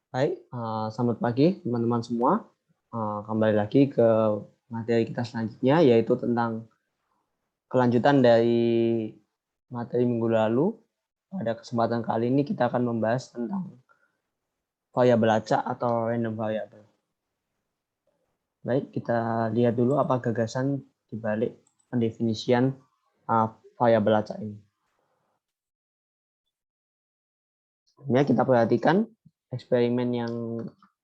Baik, selamat pagi teman-teman semua. Kembali lagi ke materi kita selanjutnya, yaitu tentang kelanjutan dari materi minggu lalu. Pada kesempatan kali ini kita akan membahas tentang variabel acak atau random variable. Baik, kita lihat dulu apa gagasan dibalik pendefinisian variabel acak ini. Sebenarnya kita perhatikan eksperimen yang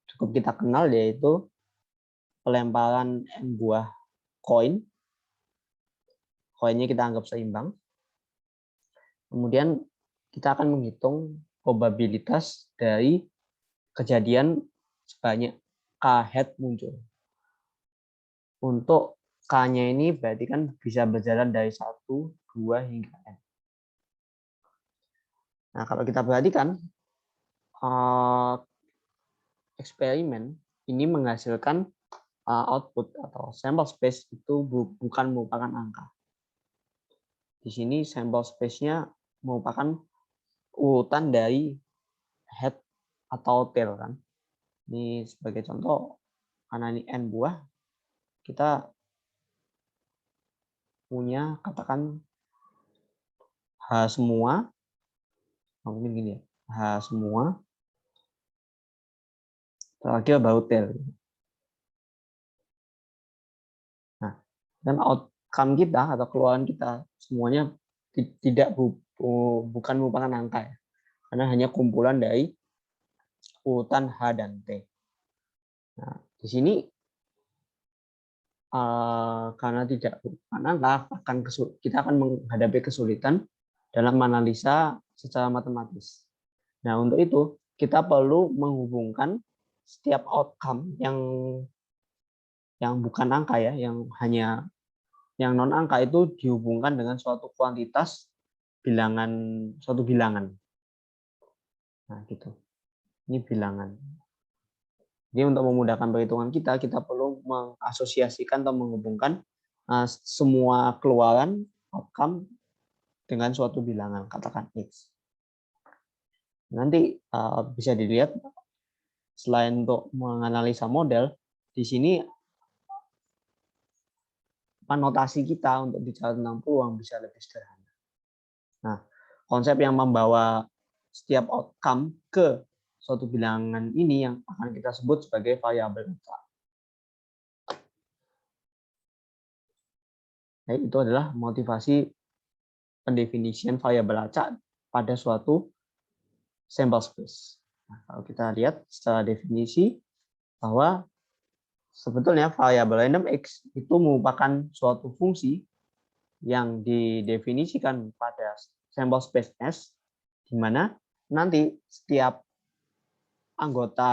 cukup kita kenal, yaitu pelemparan n buah koin. Koinnya kita anggap seimbang. Kemudian kita akan menghitung probabilitas dari kejadian sebanyak K head muncul. Untuk K-nya ini berarti kan bisa berjalan dari 1, 2, hingga N. Nah, kalau kita perhatikan, eksperimen ini menghasilkan output atau sample space itu bukan merupakan angka. Di sini sample space-nya merupakan urutan dari head atau tail kan. Ini sebagai contoh, karena ini n buah, kita punya katakan H semua, mungkin gini ya, H semua, terakhir baru tail. Nah, dan outcome kita atau keluaran kita semuanya bukan merupakan angka ya, karena hanya kumpulan dari urutan H dan T. Nah, di sini karena tidak bukan angka, kita akan menghadapi kesulitan dalam analisa secara matematis. Nah, untuk itu kita perlu menghubungkan setiap outcome yang bukan angka ya, yang hanya yang non angka itu dihubungkan dengan suatu kuantitas suatu bilangan. Nah, gitu. Ini bilangan. Jadi untuk memudahkan perhitungan kita perlu mengasosiasikan atau menghubungkan semua keluaran outcome dengan suatu bilangan, katakan X. Nanti bisa dilihat selain untuk menganalisa model, di sini notasi kita untuk bicara tentang peluang bisa lebih sederhana. Nah, konsep yang membawa setiap outcome ke suatu bilangan ini yang akan kita sebut sebagai variabel acak. Nah, itu adalah motivasi pendefinisian variabel acak pada suatu sample space. Nah, kalau kita lihat secara definisi bahwa sebetulnya variabel random X itu merupakan suatu fungsi yang didefinisikan pada sample space S, di mana nanti setiap anggota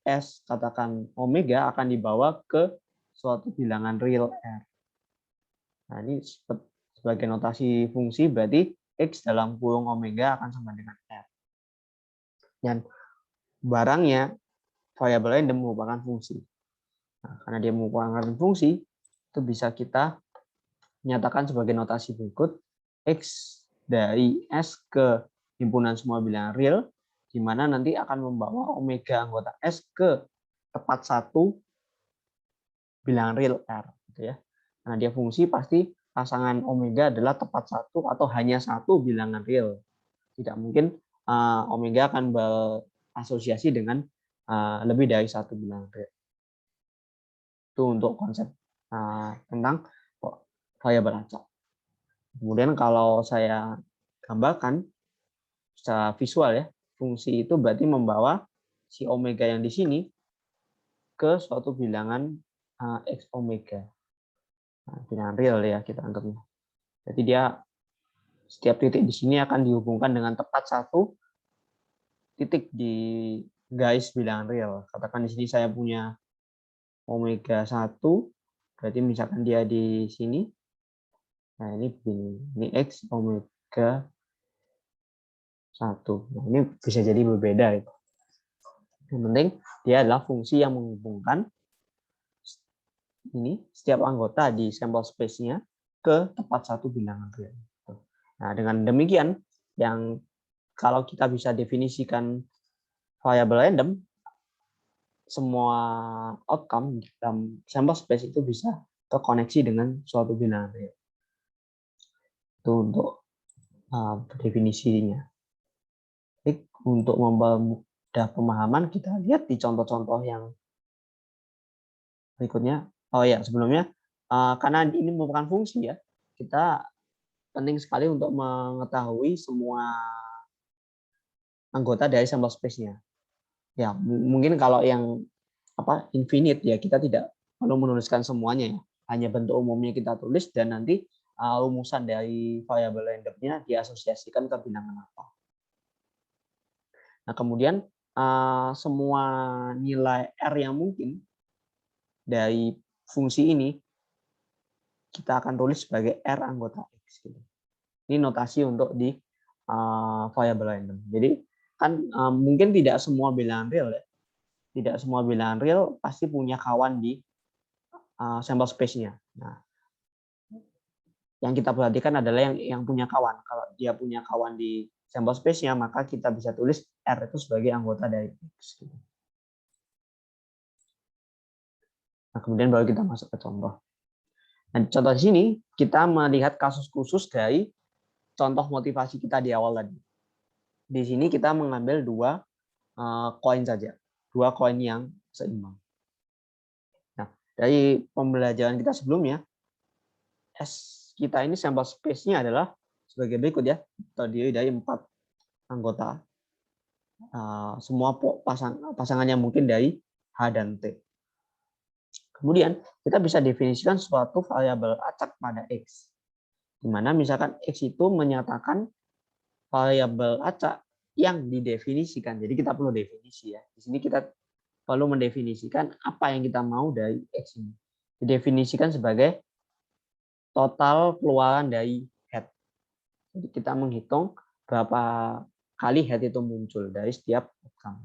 S, katakan omega, akan dibawa ke suatu bilangan real R. Nah, ini sebagai notasi fungsi, berarti X dalam kurung omega akan sama dengan R. Dan barangnya, variabel random merupakan fungsi. Nah, karena dia merupakan fungsi, itu bisa kita nyatakan sebagai notasi berikut. X dari S ke himpunan semua bilangan real, di mana nanti akan membawa omega anggota S ke tepat satu bilangan real R. Gitu ya. Karena dia fungsi, pasti pasangan omega adalah tepat satu atau hanya satu bilangan real. Tidak mungkin omega akan berasosiasi dengan lebih dari satu bilangan real. Itu untuk konsep tentang variabel acak. Kemudian kalau saya gambarkan secara visual ya, fungsi itu berarti membawa si omega yang di sini ke suatu bilangan x omega. Nah, bilangan real ya kita anggapnya. Jadi dia setiap titik di sini akan dihubungkan dengan tepat satu titik di garis bilangan real. Katakan di sini saya punya omega 1, berarti misalkan dia di sini. Nah, ini X omega 1. Nah, ini bisa jadi berbeda. Yang penting dia adalah fungsi yang menghubungkan ini setiap anggota di sampel space-nya ke tepat satu bilangan real. Nah, dengan demikian, yang kalau kita bisa definisikan variable random, semua outcome dalam sample space itu bisa terkoneksi dengan suatu bilangan real. Itu untuk definisinya. Jadi, untuk mempermudah pemahaman, kita lihat di contoh-contoh yang berikutnya. Oh ya, sebelumnya, karena ini merupakan fungsi ya, kita penting sekali untuk mengetahui semua anggota dari sampel space-nya. Ya, mungkin kalau yang infinite ya, kita tidak perlu menuliskan semuanya ya. Hanya bentuk umumnya kita tulis dan nanti rumusan dari variabel random-nya diasosiasikan ke bilangan apa. Nah, kemudian semua nilai R yang mungkin dari fungsi ini kita akan tulis sebagai R anggota X. Ini notasi untuk di variabel random. Jadi kan mungkin tidak semua bilangan real ya. Tidak semua bilangan real pasti punya kawan di sampel space-nya. Nah, yang kita perhatikan adalah yang punya kawan. Kalau dia punya kawan di sampel space-nya, maka kita bisa tulis R itu sebagai anggota dari X. Nah, kemudian baru kita masuk ke contoh. Nah, contoh di sini kita melihat kasus khusus dari contoh motivasi kita di awal tadi. Di sini kita mengambil dua koin saja, dua koin yang seimbang. Nah, dari pembelajaran kita sebelumnya, S kita ini sampel space-nya adalah sebagai berikut ya, terdiri dari 4 anggota, semua pasangan yang mungkin dari H dan T. Kemudian kita bisa definisikan suatu variabel acak pada X, di mana misalkan X itu menyatakan variabel acak yang didefinisikan. Jadi kita perlu definisi ya. Di sini kita perlu mendefinisikan apa yang kita mau dari X ini. Didefinisikan sebagai total keluaran dari head. Jadi kita menghitung berapa kali head itu muncul dari setiap outcome.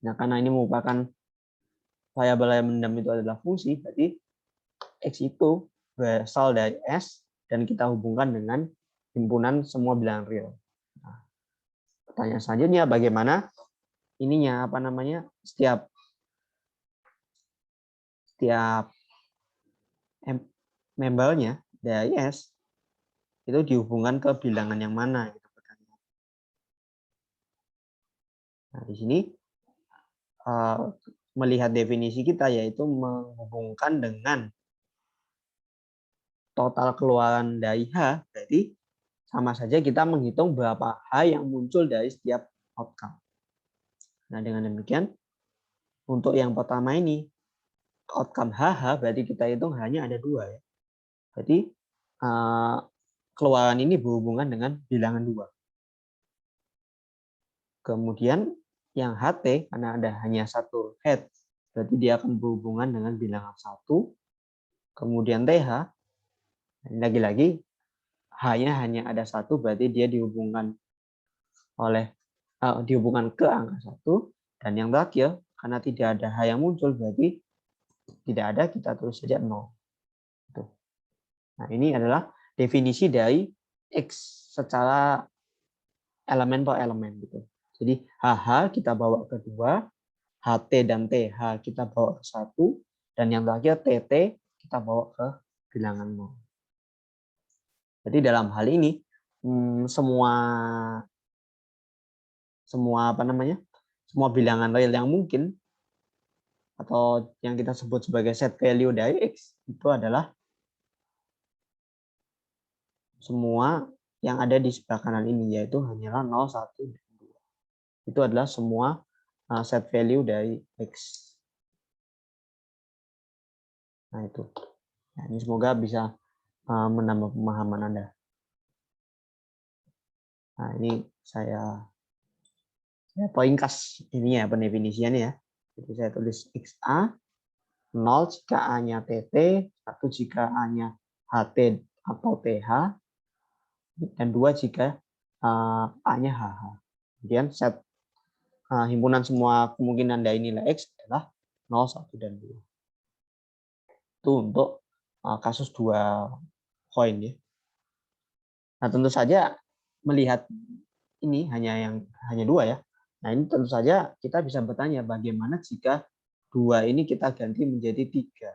Nah, karena ini merupakan variabel yang random itu adalah fungsi, berarti X itu berasal dari S dan kita hubungkan dengan himpunan semua bilangan real. Nah, pertanyaan selanjutnya, bagaimana ininya setiap membernya dari S itu dihubungkan ke bilangan yang mana gitu. Nah, di sini melihat definisi kita yaitu menghubungkan dengan total keluaran dari H, berarti sama saja kita menghitung berapa H yang muncul dari setiap outcome. Nah, dengan demikian untuk yang pertama ini outcome HH berarti kita hitung hanya ada 2 ya. Berarti keluaran ini berhubungan dengan bilangan 2. Kemudian yang HT karena ada hanya satu head, berarti dia akan berhubungan dengan bilangan 1. Kemudian TH, lagi-lagi hanya ada 1, berarti dia dihubungkan ke angka 1. Dan yang terakhir, karena tidak ada H yang muncul, berarti tidak ada, kita tulis saja 0. Nah, ini adalah definisi dari X secara elemen per elemen gitu. Jadi HH kita bawa ke 2, HT dan TH kita bawa ke 1, dan yang terakhir TT kita bawa ke bilangan 0. Jadi dalam hal ini semua bilangan real yang mungkin atau yang kita sebut sebagai set value dari X itu adalah semua yang ada di sebelah kanan ini, yaitu hanyalah 0, 1, dan 2. Itu adalah semua set value dari X. Nah, itu. Nah, ini semoga bisa menambah pemahaman Anda. Nah, ini saya poinkas ini ya pendefinisiannya ya. Jadi saya tulis XA, 0 jika A-nya TT, 1 jika A-nya HT atau TH, dan 2 jika A-nya HH. Kemudian set himpunan semua kemungkinan dari nilai X adalah 0, 1, dan 2. Itu untuk kasus 2 koin ya. Nah, tentu saja melihat ini hanya 2 ya. Nah, ini tentu saja kita bisa bertanya bagaimana jika 2 ini kita ganti menjadi 3.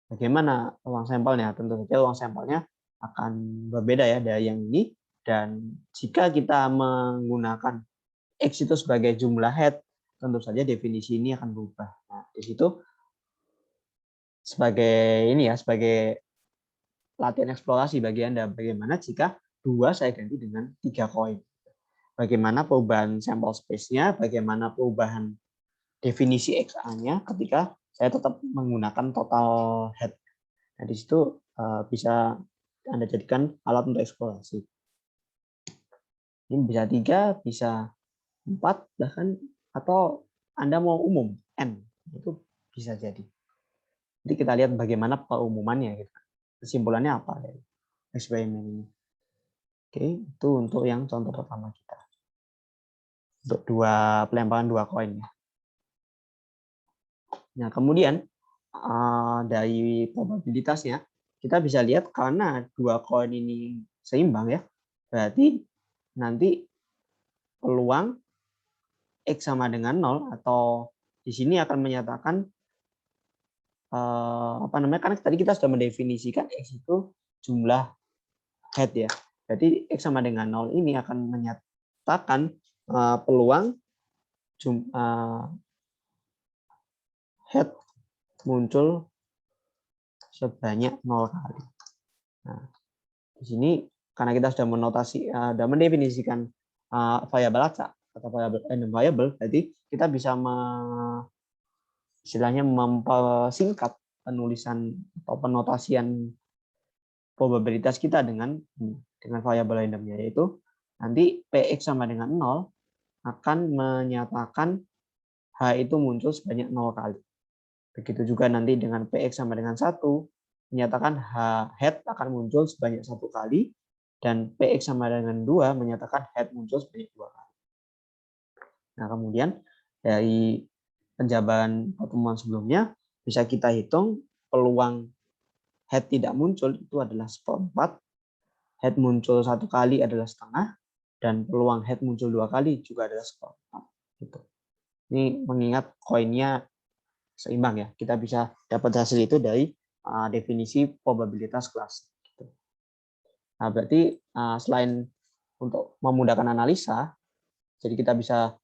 Bagaimana ruang sampelnya? Tentu saja ruang sampelnya akan berbeda ya dari yang ini. Dan jika kita menggunakan X itu sebagai jumlah head, tentu saja definisi ini akan berubah. Nah, di situ sebagai ini ya, sebagai latihan eksplorasi bagi Anda, bagaimana jika 2 saya ganti dengan 3 koin. Bagaimana perubahan sampel space-nya, bagaimana perubahan definisi XA-nya ketika saya tetap menggunakan total head. Nah, di situ bisa Anda jadikan alat untuk eksplorasi. Ini bisa 3, bisa 4, bahkan atau Anda mau umum, N. Itu bisa jadi. Jadi kita lihat bagaimana perumumannya. Gitu. Kesimpulannya apa dari eksperimen ini. Oke, itu untuk yang contoh pertama kita. Untuk pelemparan 2 koin. Nah, kemudian dari probabilitasnya, kita bisa lihat karena 2 koin ini seimbang ya, berarti nanti peluang X sama dengan 0 atau di sini akan menyatakan apa namanya, karena tadi kita sudah mendefinisikan X itu jumlah head ya. Jadi X sama dengan 0 ini akan menyatakan peluang head muncul sebanyak 0 kali. Nah, di sini karena kita sudah sudah mendefinisikan variabel acak atau random variable, jadi kita bisa istilahnya mempersingkat penulisan atau penotasian probabilitas kita dengan variabel randomnya, yaitu nanti Px sama dengan 0 akan menyatakan H itu muncul sebanyak 0 kali. Begitu juga nanti dengan Px sama dengan 1 menyatakan H head akan muncul sebanyak 1 kali, dan Px sama dengan 2 menyatakan head muncul sebanyak 2 kali. Nah, kemudian dari penjabaran pertemuan sebelumnya bisa kita hitung peluang head tidak muncul itu adalah 1/4, head muncul 1 kali adalah setengah, dan peluang head muncul 2 kali juga adalah 1/4. Gitu. Ini mengingat koinnya seimbang ya, kita bisa dapat hasil itu dari definisi probabilitas klasik. Gitu. Nah, berarti selain untuk memudahkan analisa, jadi kita bisa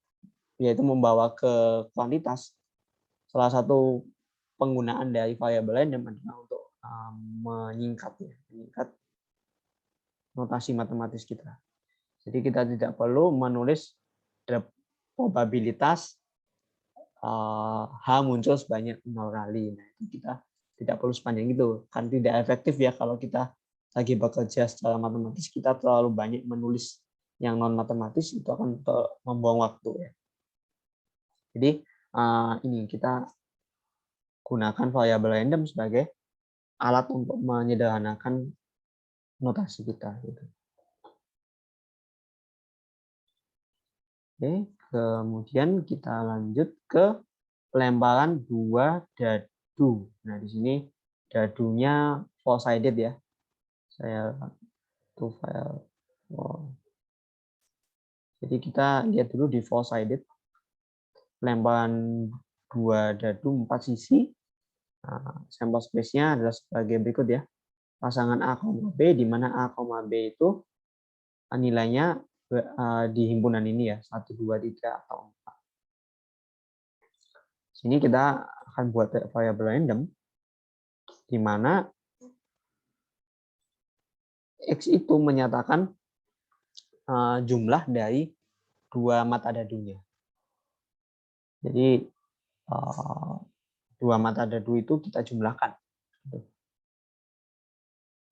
yaitu membawa ke kuantitas. Salah satu penggunaan dari variabel random adalah untuk menyingkat notasi matematis kita. Jadi kita tidak perlu menulis probabilitas H muncul sebanyak 0 kali. Nah, itu kita tidak perlu sepanjang itu. Kan tidak efektif ya kalau kita lagi bekerja secara matematis, kita terlalu banyak menulis yang non matematis, itu akan membuang waktu ya. Jadi ini kita gunakan variabel random sebagai alat untuk menyederhanakan notasi kita. Gitu. Oke, kemudian kita lanjut ke pelemparan 2 dadu. Nah, di sini dadunya four-sided ya. Saya file. Jadi kita lihat dulu di four-sided. Pelemparan 2 dadu 4 sisi. Nah, sampel space-nya adalah sebagai berikut ya. Pasangan A, B, di mana A, B itu nilainya di himpunan ini ya, 1, 2, 3, atau 4. Sini kita akan buat variabel random, di mana X itu menyatakan jumlah dari 2 mata dadunya. Jadi 2 mata dadu itu kita jumlahkan.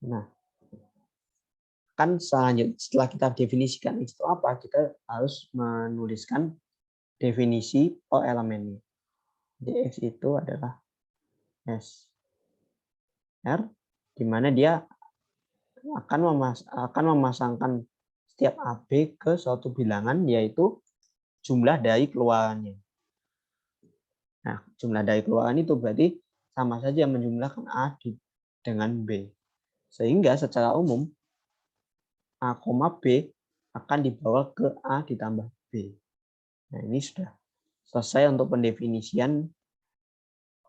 Nah, kan setelah kita definisikan X itu apa, kita harus menuliskan definisi per elemennya. Jadi X itu adalah S R, di mana dia akan memasangkan setiap AB ke suatu bilangan, yaitu jumlah dari keluarannya. Nah, jumlah dari keluaran itu berarti sama saja menjumlahkan A dengan B. Sehingga secara umum A, B akan dibawa ke A ditambah B. Nah, ini sudah selesai untuk pendefinisian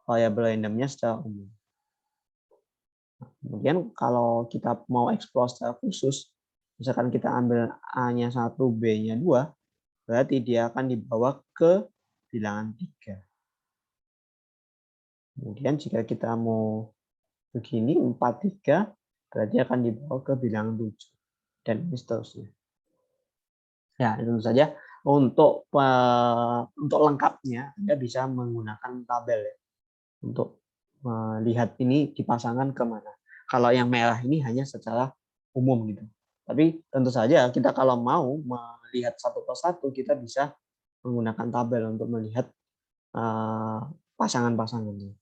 variabel randomnya secara umum. Kemudian kalau kita mau explore secara khusus, misalkan kita ambil A-nya 1, B-nya 2, berarti dia akan dibawa ke bilangan 3. Kemudian jika kita mau begini, 4, 3, berarti akan dibawa ke bilangan 7. Dan seterusnya. Ya, tentu saja untuk lengkapnya Anda bisa menggunakan tabel ya, untuk melihat ini dipasangkan ke mana. Kalau yang merah ini hanya secara umum gitu. Tapi tentu saja kita kalau mau melihat satu persatu kita bisa menggunakan tabel untuk melihat pasangan-pasangannya.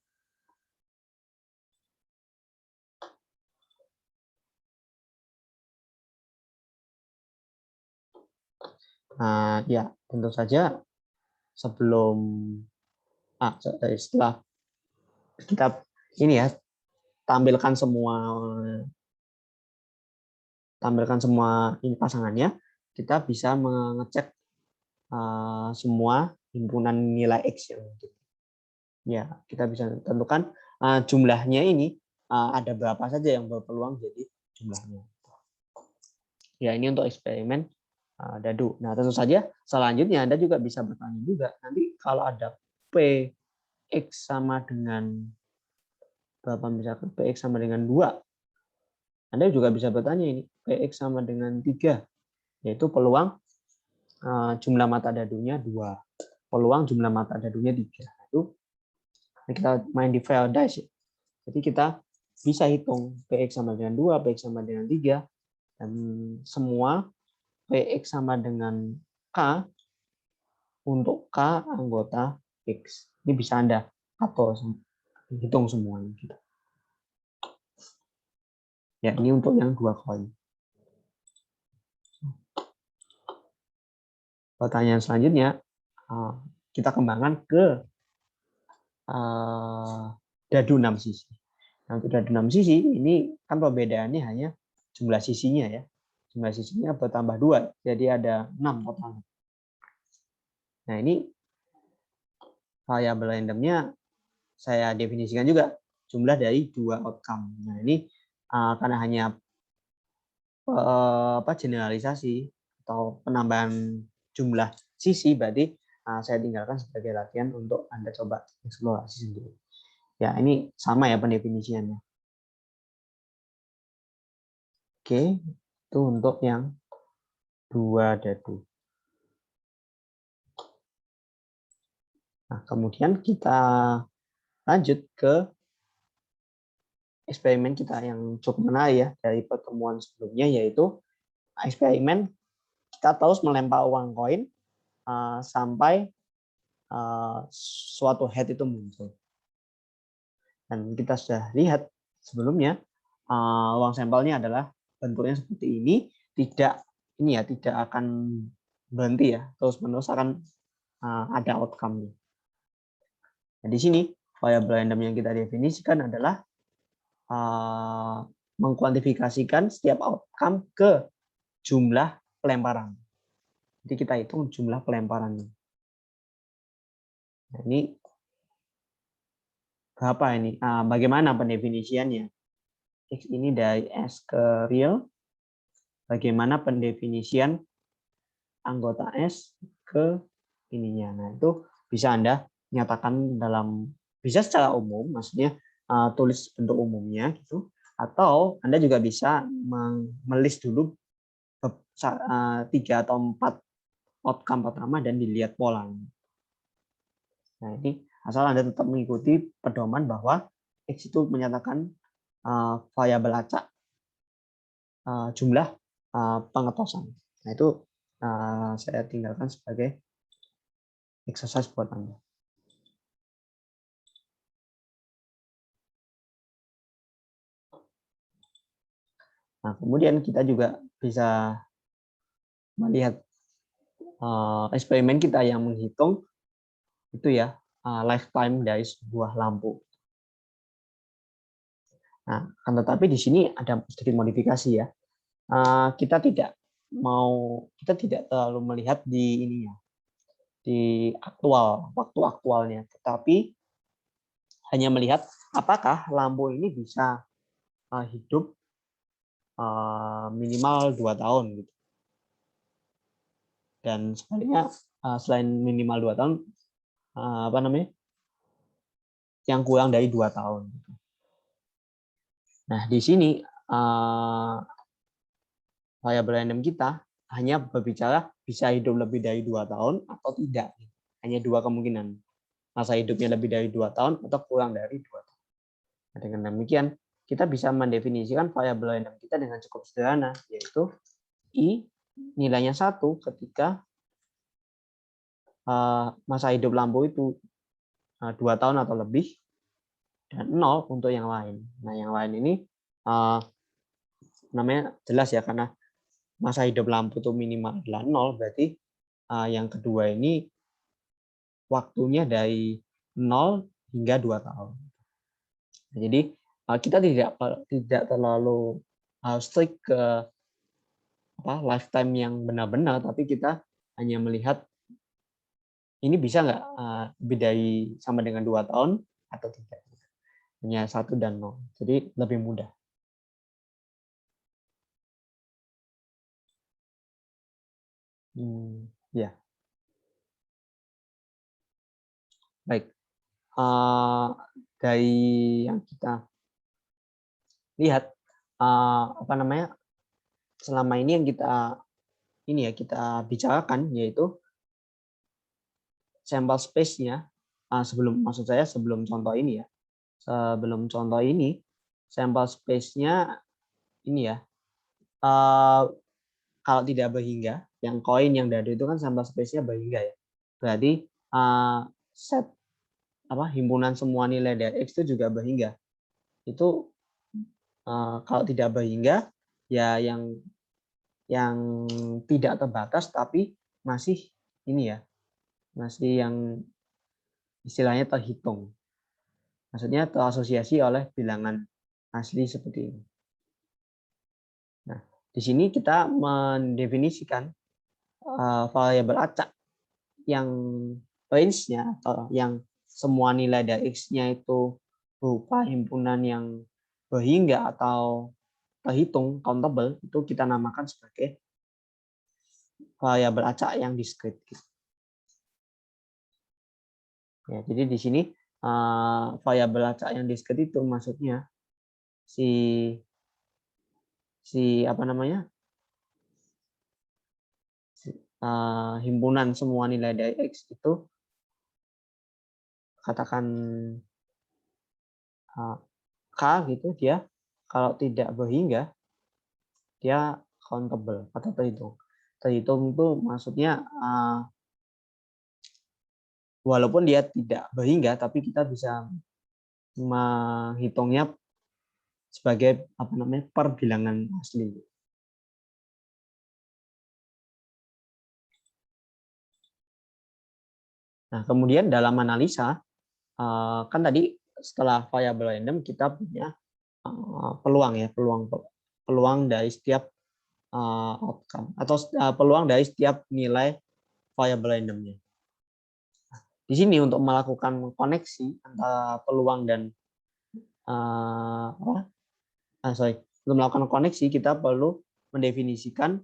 Ya, tentu saja sebelum setelah kita ini ya tampilkan semua ini pasangannya, kita bisa mengecek semua himpunan nilai X yang mungkin. Ya, kita bisa tentukan jumlahnya ini ada berapa saja yang berpeluang jadi jumlahnya. Ya, ini untuk eksperimen dadu. Nah, tentu saja selanjutnya Anda juga bisa bertanya juga, nanti kalau ada Px sama dengan berapa, misalkan Px sama dengan 2, Anda juga bisa bertanya ini, Px sama dengan 3, yaitu peluang jumlah mata dadunya 2, peluang jumlah mata dadunya 3. Itu kita main di Faraday. Jadi kita bisa hitung Px sama dengan 2, Px sama dengan 3, dan semua Px sama dengan K untuk K anggota X. Ini bisa Anda atau hitung semuanya. Ya, ini untuk yang 2 koin. Pertanyaan selanjutnya, kita kembangkan ke dadu 6 sisi. Nah, untuk dadu 6 sisi, ini kan perbedaannya hanya jumlah sisinya ya. Jumlah sisinya bertambah 2, jadi ada 6 total. Nah, ini variabel randomnya saya definisikan juga jumlah dari 2 outcome. Nah, ini karena hanya generalisasi atau penambahan jumlah sisi, berarti saya tinggalkan sebagai latihan untuk Anda coba eksplorasi sendiri. Ya, ini sama ya pendefinisiannya. Oke, itu untuk yang 2 dadu. Nah, kemudian kita lanjut ke eksperimen kita yang cukup menarik ya dari pertemuan sebelumnya, yaitu eksperimen kita terus melempar uang koin sampai suatu head itu muncul. Dan kita sudah lihat sebelumnya uang sampelnya adalah bentuknya seperti ini, tidak akan berhenti ya, terus-menerus akan ada outcome-nya. Nah, di sini variabel random yang kita definisikan adalah mengkuantifikasikan setiap outcome ke jumlah pelemparan. Jadi kita hitung jumlah pelemparannya. Nah, ini berapa ini? Bagaimana pendefinisiannya? X ini dari S ke real. Bagaimana pendefinisian anggota S ke ininya? Nah, itu bisa Anda nyatakan bisa secara umum, maksudnya tulis bentuk umumnya gitu, atau Anda juga bisa melis dulu 3 atau 4 outcome pertama dan dilihat polanya. Nah, ini asal Anda tetap mengikuti pedoman bahwa X itu menyatakan variabel acak jumlah pengetosan. Nah, itu saya tinggalkan sebagai exercise buat Anda. Nah, kemudian kita juga bisa melihat eksperimen kita yang menghitung itu ya lifetime dari sebuah lampu. Nah, kan tetapi di sini ada sedikit modifikasi ya. Kita tidak terlalu melihat di ininya, di waktu aktualnya, tetapi hanya melihat apakah lampu ini bisa hidup minimal 2 tahun gitu. Dan sebaliknya selain minimal 2 tahun, apa namanya, yang kurang dari 2 tahun. Nah, di sini variabel random kita hanya berbicara bisa hidup lebih dari 2 tahun atau tidak. Hanya 2 kemungkinan. Masa hidupnya lebih dari 2 tahun atau kurang dari 2 tahun. Nah, dengan demikian, kita bisa mendefinisikan variabel random kita dengan cukup sederhana, yaitu I nilainya 1 ketika masa hidup lampu itu 2 tahun atau lebih, dan 0 untuk yang lain. Nah, yang lain ini namanya jelas ya, karena masa hidup lampu itu minimal adalah 0, berarti yang kedua ini waktunya dari 0 hingga 2 tahun. Nah, jadi kita tidak terlalu strict ke lifetime yang benar-benar, tapi kita hanya melihat ini bisa nggak lebih dari sama dengan 2 tahun atau tidak. Hanya 1 dan 0. Jadi lebih mudah. Ya. Baik. Dari yang kita lihat, apa namanya, selama ini yang kita bicarakan, yaitu sampel space-nya, sebelum contoh ini ya. Sebelum contoh ini, sampel space-nya ini ya, kalau tidak berhingga, yang koin yang dadu itu kan sampel space-nya berhingga ya. Berarti set himpunan semua nilai dari X itu juga berhingga. Itu kalau tidak berhingga ya yang tidak terbatas tapi masih ini ya, masih yang istilahnya terhitung. Maksudnya terasosiasi oleh bilangan asli seperti ini. Nah, di sini kita mendefinisikan variabel acak yang range-nya atau yang semua nilai dari X-nya itu berupa himpunan yang berhingga atau terhitung, countable, itu kita namakan sebagai variabel acak yang diskrit. Ya, jadi di sini variabel acak yang diskrit itu maksudnya apa namanya, himpunan semua nilai dari X itu katakan K gitu, dia kalau tidak berhingga dia countable atau terhitung. Terhitung itu maksudnya walaupun dia tidak berhingga tapi kita bisa menghitungnya sebagai perbilangan asli. Nah, kemudian dalam analisa kan tadi setelah variabel random kita punya peluang dari setiap outcome atau peluang dari setiap nilai variabel randomnya. Di sini untuk melakukan koneksi antara peluang dan untuk melakukan koneksi kita perlu mendefinisikan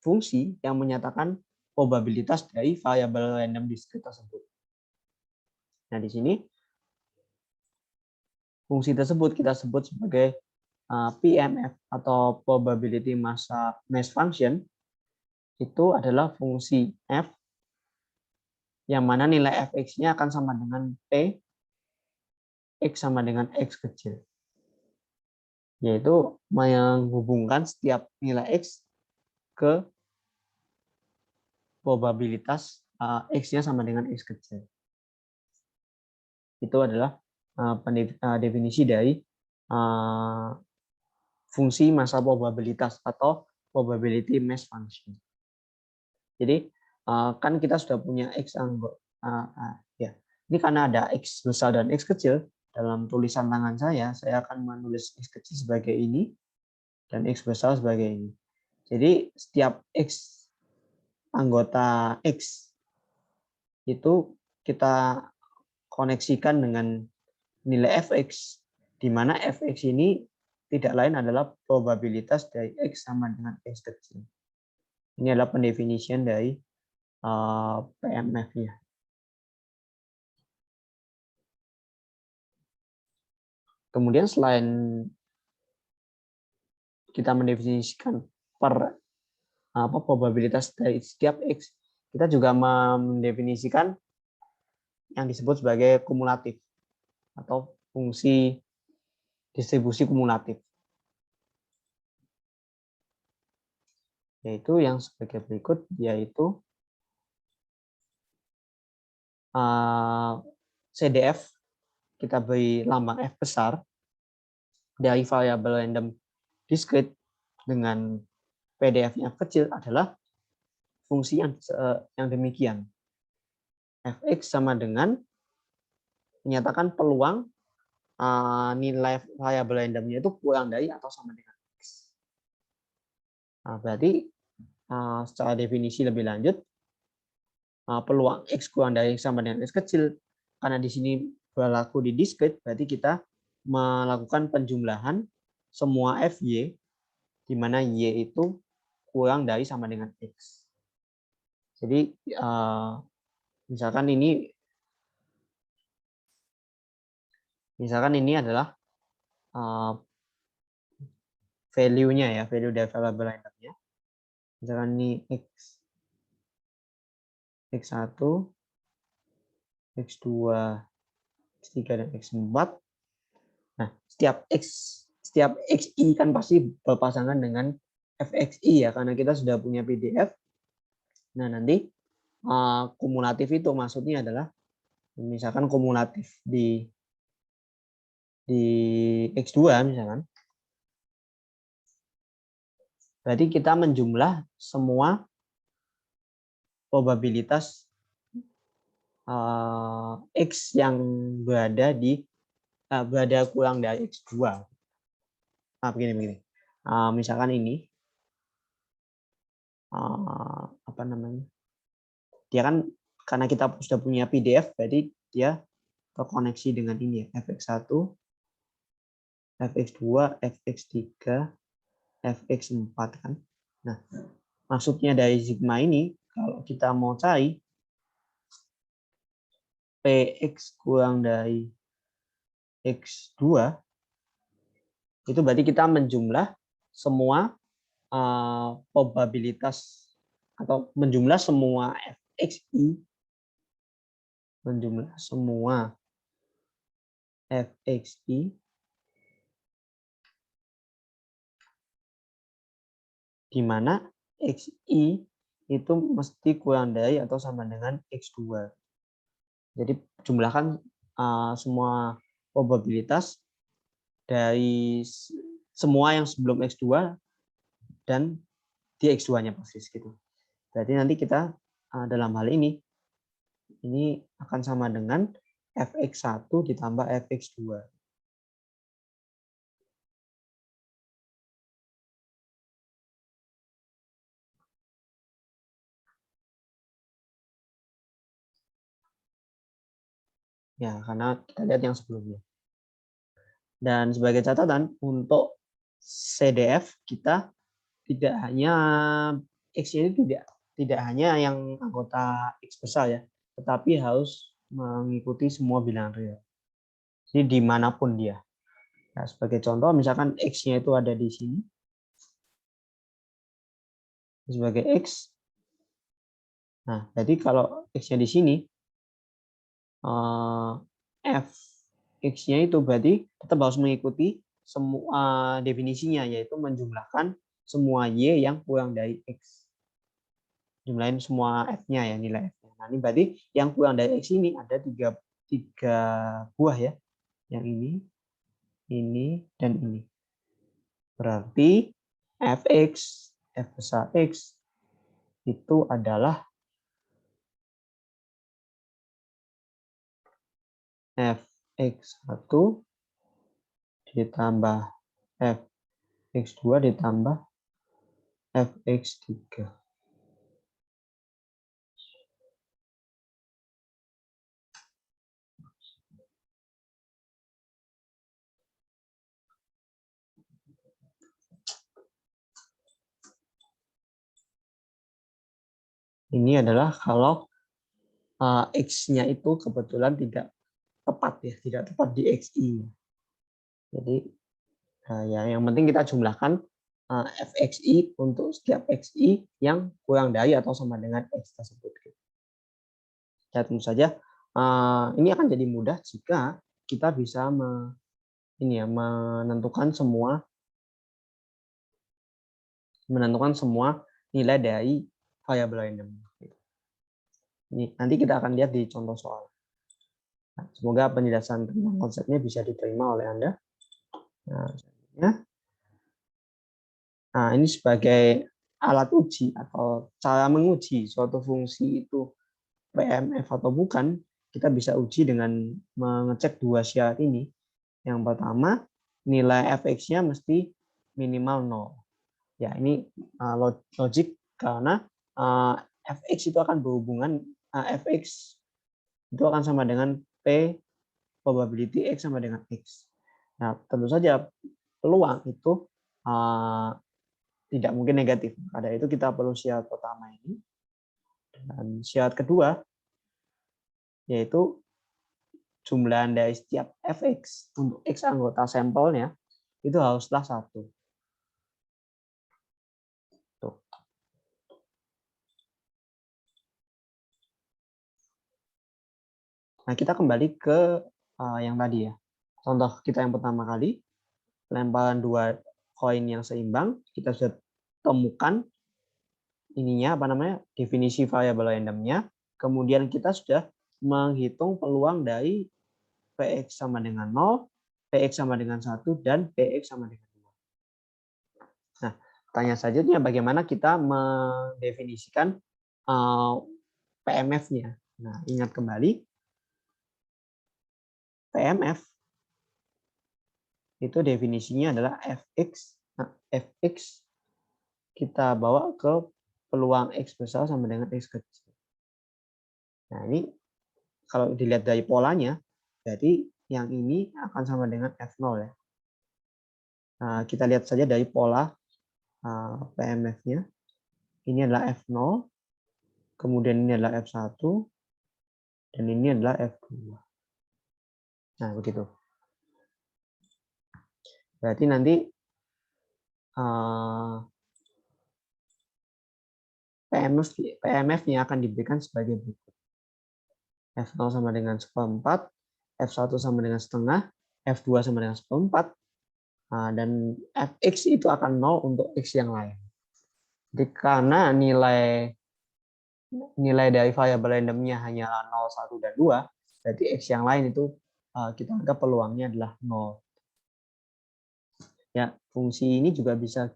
fungsi yang menyatakan probabilitas dari variabel random discrete tersebut. Nah, di sini fungsi tersebut kita sebut sebagai PMF atau probability mass function. Itu adalah fungsi f yang mana nilai fx-nya akan sama dengan p x sama dengan x kecil, yaitu menghubungkan setiap nilai x ke probabilitas x-nya sama dengan x kecil. Itu adalah definisi dari fungsi massa probabilitas atau probability mass function. Jadi kan kita sudah punya x ya. Ini karena ada x besar dan x kecil, dalam tulisan tangan saya akan menulis x kecil sebagai ini dan x besar sebagai ini. Jadi setiap x anggota X itu kita koneksikan dengan nilai fx, di mana fx ini tidak lain adalah probabilitas dari X sama dengan X kecil. Ini adalah pendefinisian dari PMF-nya. Kemudian selain kita mendefinisikan probabilitas dari setiap X, kita juga mendefinisikan yang disebut sebagai kumulatif atau fungsi distribusi kumulatif, yaitu yang sebagai berikut, yaitu CDF, kita beri lambang F besar dari variabel random discrete dengan PDF-nya kecil adalah fungsi yang demikian. Fx sama dengan menyatakan peluang nilai variabel randomnya itu kurang dari atau sama dengan X. Nah, berarti secara definisi lebih lanjut, peluang X kurang dari sama dengan X kecil, karena di sini berlaku di discrete, berarti kita melakukan penjumlahan semua Fy, di mana Y itu kurang dari sama dengan X. Jadi misalkan ini adalah value-nya ya, value dari variable randomnya. Misalkan ini X1, X2, X3, dan X4. Nah, setiap XI kan pasti berpasangan dengan FXI ya, karena kita sudah punya PDF. Nah, nanti kumulatif itu maksudnya adalah misalkan kumulatif di X2 misalkan. Berarti kita menjumlah semua probabilitas X yang berada kurang dari X2. Nah, begini. Misalkan ini apa namanya? Dia kan karena kita sudah punya PDF, berarti dia terkoneksi dengan ini ya, fx1, fx2, fx3, fx4 kan. Nah, maksudnya dari sigma ini kalau kita mau cari px kurang dari x2, itu berarti kita menjumlah semua probabilitas atau menjumlah semua fxi, menjumlah semua fxi di mana xi itu mesti kurang dari atau sama dengan x2. Jadi jumlahkan semua probabilitas dari semua yang sebelum x2 dan di x2-nya persis gitu. Berarti nanti kita dalam hal ini akan sama dengan fx1 ditambah fx2. Ya, karena kita lihat yang sebelumnya. Dan sebagai catatan, untuk CDF kita tidak hanya X ini tidak hanya yang anggota X besar ya, tetapi harus mengikuti semua bilangan real. Jadi dimanapun dia. Nah, sebagai contoh, misalkan X-nya itu ada di sini. Sebagai X. Nah, jadi kalau X-nya di sini, F X-nya itu berarti tetap harus mengikuti semua definisinya, yaitu menjumlahkan semua Y yang kurang dari X. Jumlahin semua F-nya ya, nilai F-nya. Nah, ini berarti yang kurang dari X ini ada tiga buah ya. Yang ini, dan ini. Berarti Fx, F besar X, itu adalah Fx1 ditambah Fx2 ditambah Fx3. Ini adalah kalau X-nya itu kebetulan tidak tepat ya, tidak tepat di XI. Jadi ya yang penting kita jumlahkan fxi untuk setiap xi yang kurang dari atau sama dengan x tersebut. Ya, tentu saja ini akan jadi mudah jika kita bisa menentukan semua nilai dari variabel random. Ini nanti kita akan lihat di contoh soal. Nah, semoga penjelasan tentang konsepnya bisa diterima oleh Anda. Nah, ini sebagai alat uji atau cara menguji suatu fungsi itu PMF atau bukan, kita bisa uji dengan mengecek dua syarat ini. Yang pertama, nilai fx-nya mesti minimal 0. Ya, ini logik karena fx itu akan berhubungan fx itu akan sama dengan p probability x sama dengan x. Nah, tentu saja peluang itu tidak mungkin negatif. Pada itu kita perlu syarat pertama ini. Dan syarat kedua yaitu jumlah dari setiap fx untuk x anggota sampelnya itu haruslah 1. Tuh. Nah, kita kembali ke yang tadi ya. Contoh kita yang pertama kali, lemparan 2 koin yang seimbang, kita sudah temukan ininya definisi variabel randomnya. Kemudian kita sudah menghitung peluang dari Px sama dengan 0, Px sama dengan 1, dan Px sama dengan 2. Nah, pertanyaan selanjutnya bagaimana kita mendefinisikan PMF-nya. Nah, ingat kembali, PMF itu definisinya adalah Fx. Nah, Fx kita bawa ke peluang X besar sama dengan X kecil. Nah, ini kalau dilihat dari polanya, jadi yang ini akan sama dengan F0 ya. Nah, kita lihat saja dari pola PMF-nya. Ini adalah F0, kemudian ini adalah F1, dan ini adalah F2. Nah, begitu. Berarti nanti PMF-nya akan diberikan sebagai berikut. F0 sama dengan 1/4, F1 sama dengan setengah, F2 sama dengan 1/4, dan Fx itu akan 0 untuk X yang lain. Jadi karena nilai dari variabel randomnya hanya 0, 1, dan 2, berarti X yang lain itu kita anggap peluangnya adalah 0. Ya, fungsi ini juga bisa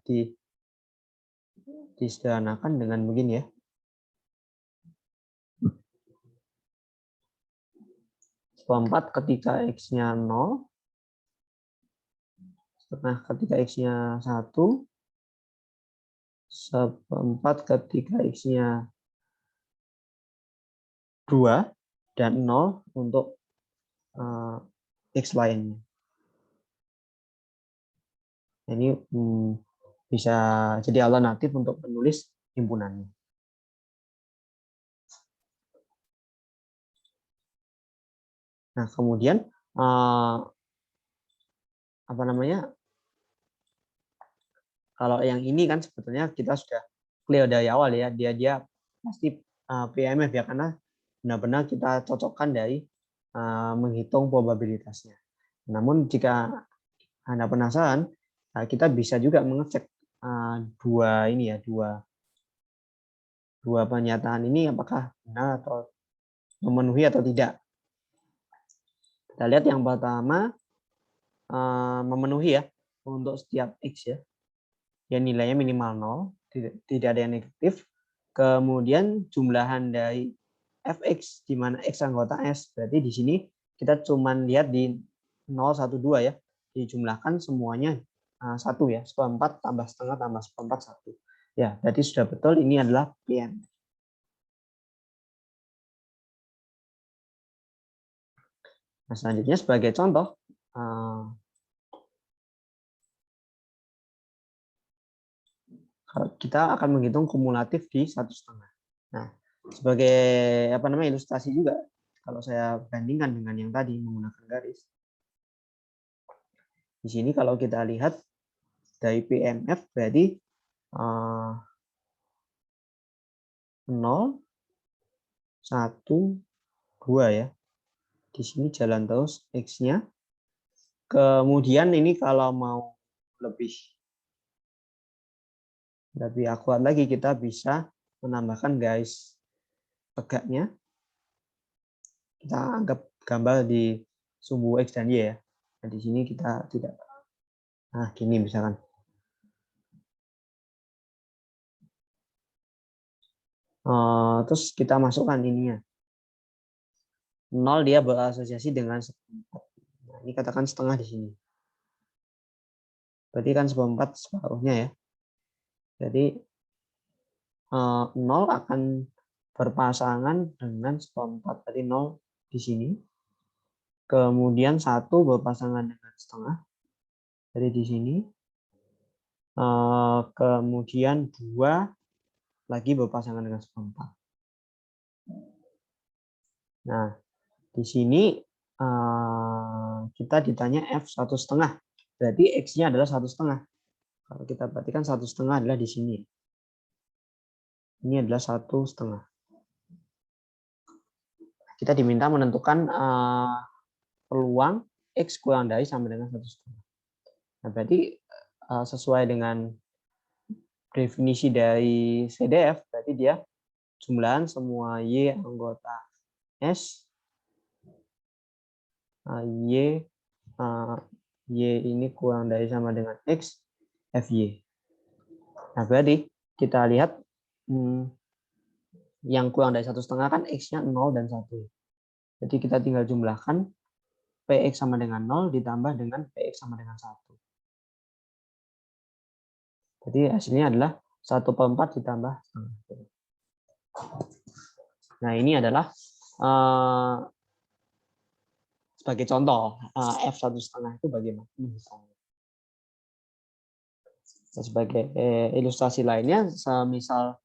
disederhanakan dengan begini ya. Seperempat ketika X-nya 0, setengah ketika X-nya 1, seperempat ketika X-nya 2, dan 0 untuk X lainnya. Ini bisa jadi alternatif untuk penulis himpunannya. Nah, kemudian kalau yang ini kan sebetulnya kita sudah clear dari awal ya, dia pasti PMF ya, karena benar-benar kita cocokkan dari menghitung probabilitasnya. Namun jika Anda penasaran, kita bisa juga mengecek dua pernyataan ini apakah benar atau memenuhi atau tidak. Kita lihat yang pertama memenuhi ya untuk setiap X ya. Yang nilainya minimal 0, tidak ada yang negatif. Kemudian jumlahan dari Fx di mana X anggota S. Berarti di sini kita cuma lihat di 0, 1, 2 ya. Dijumlahkan semuanya 1 ya. 1/4 tambah setengah tambah 1/4 1. Ya, berarti sudah betul ini adalah PM. Nah, selanjutnya sebagai contoh, kita akan menghitung kumulatif di 1,5. Nah, sebagai ilustrasi juga, kalau saya bandingkan dengan yang tadi menggunakan garis. Di sini kalau kita lihat dari PMF berarti 0, 1, 2 ya. Di sini jalan terus X-nya. Kemudian ini kalau mau lebih akurat lagi, kita bisa menambahkan garis tegaknya. Kita anggap gambar di sumbu X dan Y ya. Nah, di sini kita tidak. Nah, gini misalkan. Terus kita masukkan ininya. 0 dia berasosiasi dengan 1/4. Nah, ini katakan setengah di sini. Berarti kan 1/4 separuhnya ya. Jadi 0 akan berpasangan dengan 1/4. Tadi 0 di sini. Kemudian 1 berpasangan dengan setengah. Jadi di sini. Kemudian 2 lagi berpasangan dengan 1/4. Nah, di sini kita ditanya F1,5. Berarti X-nya adalah 1,5. Kalau kita perhatikan 1,5 adalah di sini. Ini adalah 1,5. Kita diminta menentukan peluang X kurang dari sama dengan 1,5. Nah, berarti sesuai dengan definisi dari CDF, berarti dia jumlahan semua Y anggota S, Y ini kurang dari sama dengan X, FY. Nah, berarti kita lihat yang kurang dari 1,5 kan X-nya 0 dan 1. Jadi kita tinggal jumlahkan PX sama dengan 0 ditambah dengan PX sama dengan 1. Jadi hasilnya adalah 1/4 ditambah setengah. Nah, ini adalah sebagai contoh F1,5 itu bagaimana misalnya. Nah, sebagai ilustrasi lainnya, misal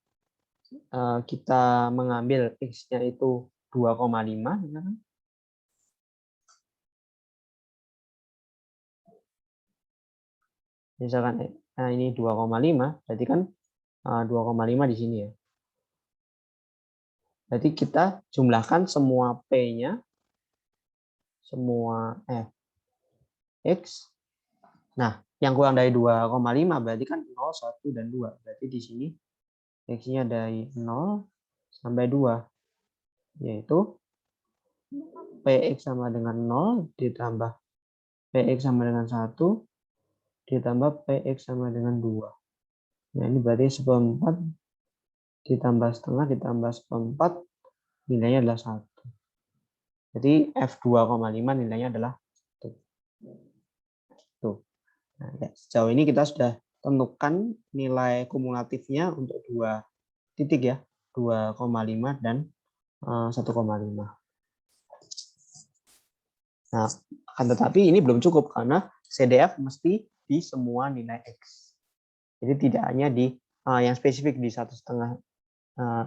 kita mengambil X-nya itu 2,5 misalkan. Misalkan ini 2,5, berarti kan 2,5 di sini ya. Jadi kita jumlahkan semua P-nya, semua X. Nah, yang kurang dari 2,5 berarti kan 0, 1, dan 2. Berarti di sini X-nya dari 0 sampai 2. Yaitu PX sama dengan 0 ditambah PX sama dengan 1 ditambah PX sama dengan 2. Nah, ini berarti 1/4 ditambah setengah ditambah 1/4 nilainya adalah 1. Jadi F2,5 nilainya adalah 1. Tuh. Nah, ya, sejauh ini kita sudah tentukan nilai kumulatifnya untuk 2 titik ya, 2,5 dan 1,5. Nah, akan tetapi ini belum cukup karena CDF mesti di semua nilai X. Jadi tidak hanya di yang spesifik di 1,5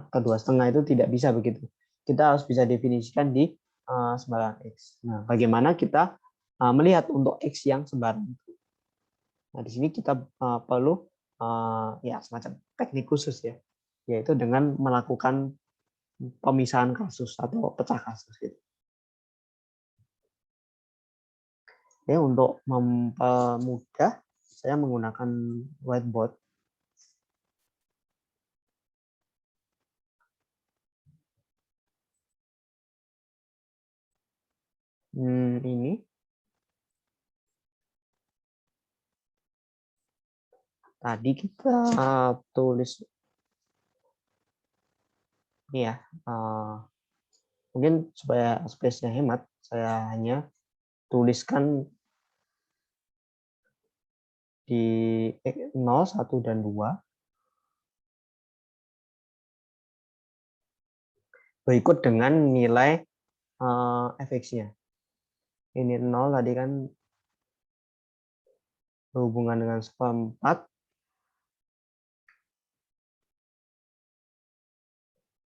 ke 2,5 itu tidak bisa begitu. Kita harus bisa definisikan di sembarang X. Nah, bagaimana kita melihat untuk X yang sembarang itu? Nah, di sini kita perlu ya semacam teknik khusus ya, yaitu dengan melakukan pemisahan kasus atau pecah kasus gitu. Ya, untuk mempermudah saya menggunakan whiteboard. Ini tadi kita tulis ini ya, mungkin supaya space-nya hemat, saya hanya tuliskan di 0, 1, dan 2 berikut dengan nilai fx-nya. Ini 0 tadi kan berhubungan dengan 1/4.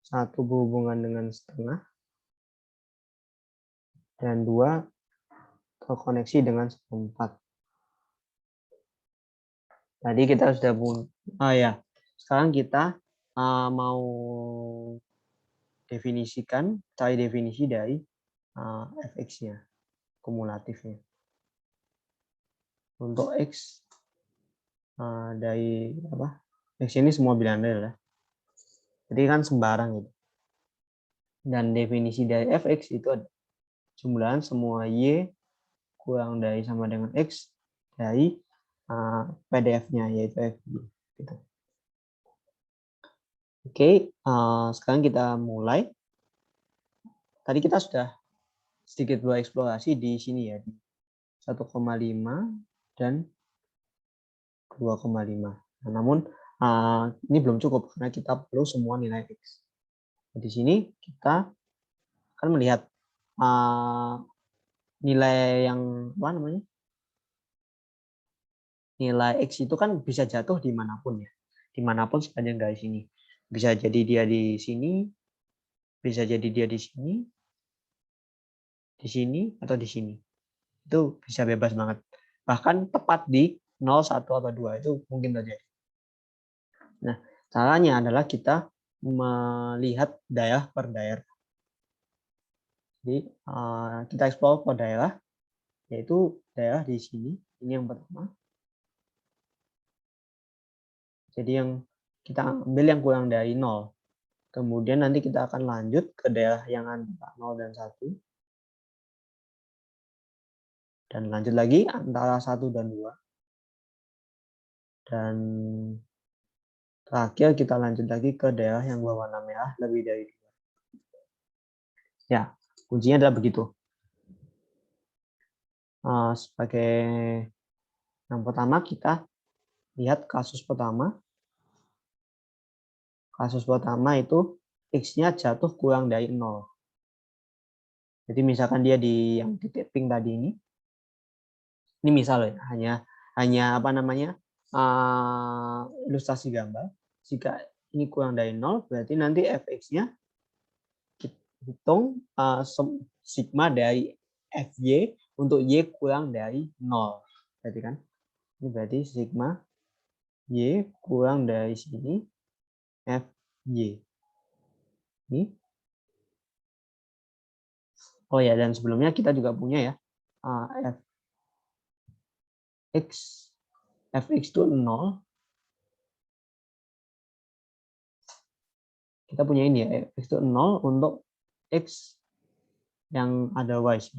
1 berhubungan dengan setengah, dan 2 terkoneksi dengan 1/4. Tadi kita sudah ya. Sekarang kita mau definisikan, cari definisi dari fx-nya, kumulatifnya. Untuk x dari x ini semua bilangan real ya. Jadi kan sembarang gitu. Dan definisi dari fx itu ada jumlahan semua y kurang dari sama dengan x dari PDF-nya, yaitu fy. Gitu. Oke, sekarang kita mulai. Tadi kita sudah sedikit bereksplorasi di sini ya, di 1,5 dan 2,5. Namun ini belum cukup karena kita perlu semua nilai x. Di sini kita akan melihat nilai yang nilai x itu kan bisa jatuh dimanapun ya, dimanapun sepanjang garis ini. Bisa jadi dia di sini, bisa jadi dia di sini, atau di sini. Itu bisa bebas banget. Bahkan tepat di 0, 1, atau 2 itu mungkin terjadi. Nah, caranya adalah kita melihat daerah per daerah. Jadi kita explore per daerah, yaitu daerah di sini. Ini yang pertama. Jadi yang kita ambil yang kurang dari 0. Kemudian nanti kita akan lanjut ke daerah yang antara 0 dan 1. Dan lanjut lagi antara 1 dan 2. Dan terakhir kita lanjut lagi ke daerah yang berwarna merah lebih dari 2. Ya, kuncinya adalah begitu. Sebagai yang pertama kita lihat kasus pertama. Kasus pertama itu x-nya jatuh kurang dari 0. Jadi misalkan dia di yang titik pink tadi ini misal ya, hanya ilustrasi gambar. Jika ini kurang dari 0, berarti nanti fx-nya hitung sigma dari fy untuk y kurang dari 0. Berarti kan ini berarti sigma y kurang dari sini fy. Ini. Oh ya, dan sebelumnya kita juga punya ya fx itu 0. Kita punya ini ya, fx itu 0 untuk x yang otherwise.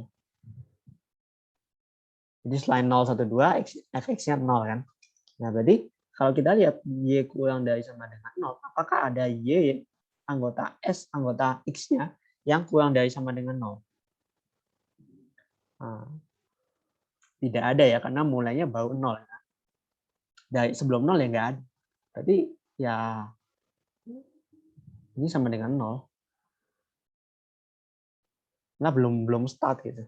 Jadi selain 0, 1, 2, fx-nya 0 kan. Nah, berarti kalau kita lihat y kurang dari sama dengan 0, apakah ada y anggota S, anggota x-nya yang kurang dari sama dengan 0? Tidak ada ya, karena mulainya baru 0. Dari sebelum 0 ya nggak ada. Berarti ya ini sama dengan 0. Nah, belum start gitu.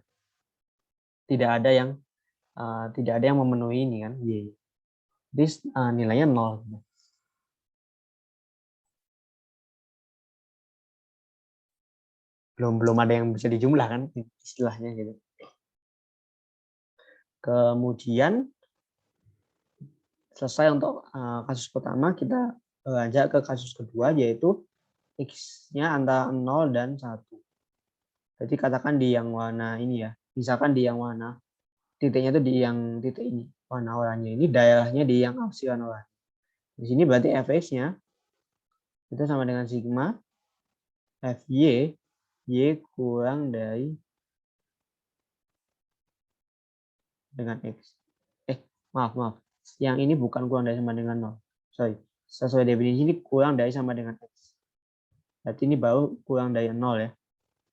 Tidak ada yang memenuhi ini kan y. Jadi nilainya 0. Belum ada yang bisa dijumlahkan istilahnya gitu. Kemudian selesai untuk kasus pertama, kita beranjak ke kasus kedua, yaitu x-nya antara 0 dan 1. Jadi katakan di yang warna ini ya, misalkan di yang warna titiknya itu di yang titik ini, warna oranye ini, daerahnya di yang aksi warna oranye. Di sini berarti fx-nya itu sama dengan sigma fy, y kurang dari dengan x. Maaf. Yang ini bukan kurang dari sama dengan 0. Sorry. Sesuai definisi ini kurang dari sama dengan x. Berarti ini baru kurang dari 0 ya.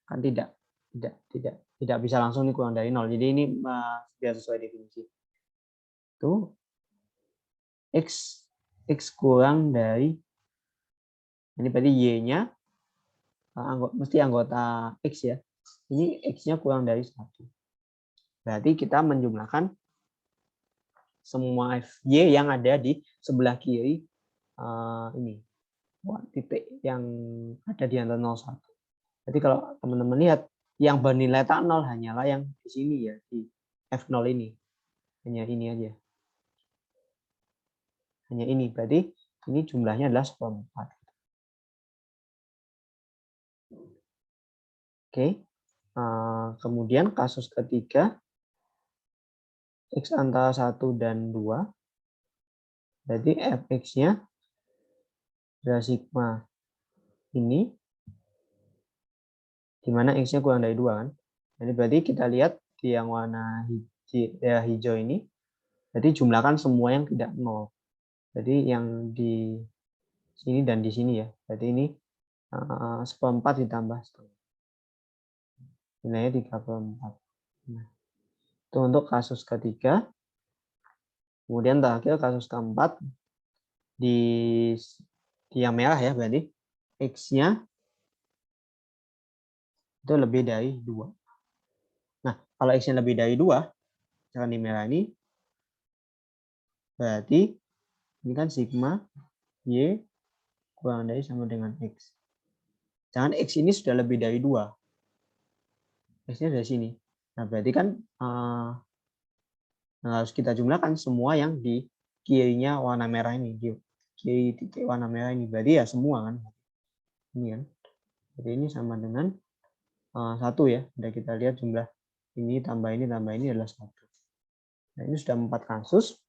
Kan tidak bisa langsung ini kurang dari 0. Jadi ini biar sesuai definisi. Itu x kurang dari, ini berarti y-nya mesti anggota x ya. Ini x-nya kurang dari 1. Berarti kita menjumlahkan semua fy yang ada di sebelah kiri ini. titik yang ada di antara 0, 1. Jadi kalau teman-teman lihat, yang bernilai tak 0 hanyalah yang di sini ya, di F0 ini. Hanya ini aja. Hanya ini, berarti ini jumlahnya adalah 1/4. Oke. Kemudian kasus ketiga, X antara 1 dan 2. Jadi Fx-nya adalah sigma ini, di mana X-nya kurang dari 2 kan. Jadi berarti kita lihat di yang warna hijau ini, jadi jumlahkan semua yang tidak 0. Jadi yang di sini dan di sini ya. Jadi ini 1/4 ditambah setengah. Nilainya 34. Nah, itu untuk kasus ketiga. Kemudian terakhir kasus keempat, di yang merah ya, berarti X-nya itu lebih dari 2. Nah, kalau X-nya lebih dari 2, misalkan di merah ini, berarti ini kan sigma Y kurang dari sama dengan X. Jangan X ini sudah lebih dari 2. X-nya dari sini. Nah, berarti kan harus kita jumlahkan semua yang di kirinya warna merah ini. Di kiri titik warna merah ini. Berarti ya semua kan. Ini kan. Jadi ini sama dengan 1 ya. Sudah kita lihat jumlah ini tambah ini adalah 1. Nah, ini sudah 4 kasus.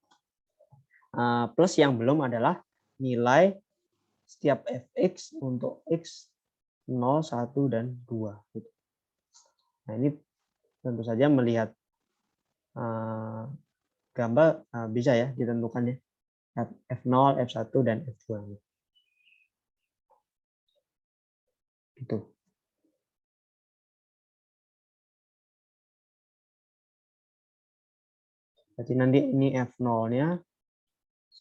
Plus yang belum adalah nilai setiap fx untuk x 0, 1, dan 2. Nah, ini tentu saja melihat gambar bisa ya ditentukan ya F0, F1, dan F2. Gitu. Jadi nanti ini F0-nya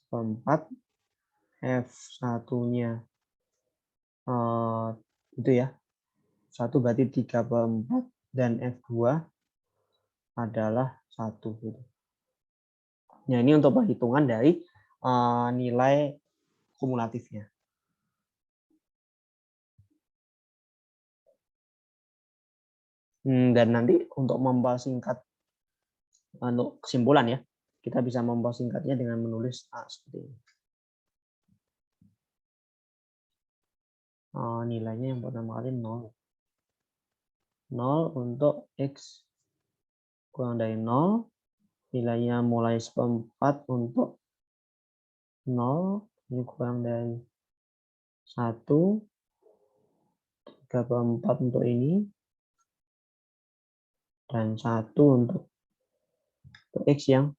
1/4, F1-nya itu ya 1 berarti 3/4, dan F2 adalah 1 gitu. Nah, ini untuk perhitungan dari nilai kumulatifnya. Dan nanti untuk mempersingkat untuk kesimpulan ya, kita bisa mempersingkatnya dengan menulis seperti ini. Nilainya yang pertama kali 0. 0 untuk X kurang dari 0. Nilainya mulai 1/4 untuk 0. Ini kurang dari 1. 3/4 untuk ini. Dan 1 untuk X yang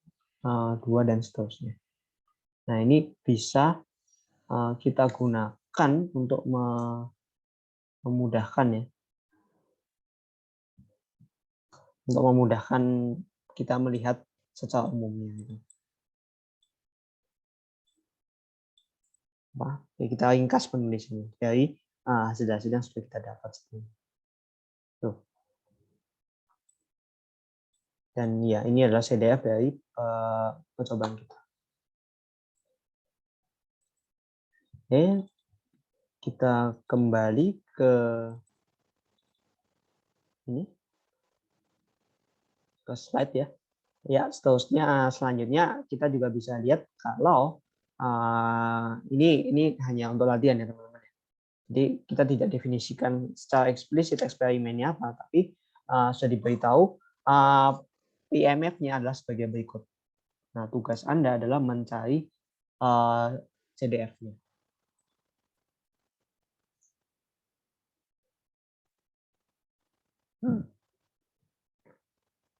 2 dan seterusnya. Nah, ini bisa kita gunakan untuk memudahkan ya. Untuk memudahkan kita melihat secara umumnya. Oke, kita ringkas penulisannya dari hasil-hasil yang sudah kita dapat sebelumnya. Tuh. Dan ya, ini adalah CDF dari percobaan kita. Oke, kita kembali ke ini, ke slide ya. Ya, seterusnya selanjutnya kita juga bisa lihat kalau ini hanya untuk latihan ya teman-teman. Jadi kita tidak definisikan secara eksplisit eksperimennya apa, tapi sudah diberitahu PMF-nya adalah sebagai berikut. Nah, tugas Anda adalah mencari CDF-nya.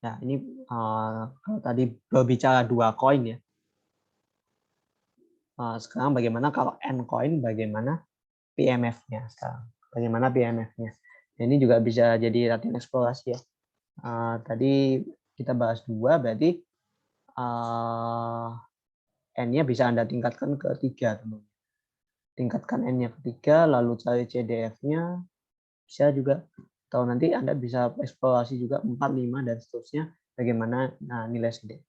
Nah, ini kalau tadi berbicara 2 koin ya. Sekarang bagaimana kalau N koin, bagaimana PMF-nya sekarang? Bagaimana PMF-nya? Nah, ini juga bisa jadi latihan eksplorasi ya. Tadi kita bahas 2, berarti N-nya bisa Anda tingkatkan ke 3. Tingkatkan N-nya ke 3, lalu cari CDF-nya, bisa juga. Atau nanti Anda bisa eksplorasi juga 4, 5, dan seterusnya, bagaimana nilai CDF.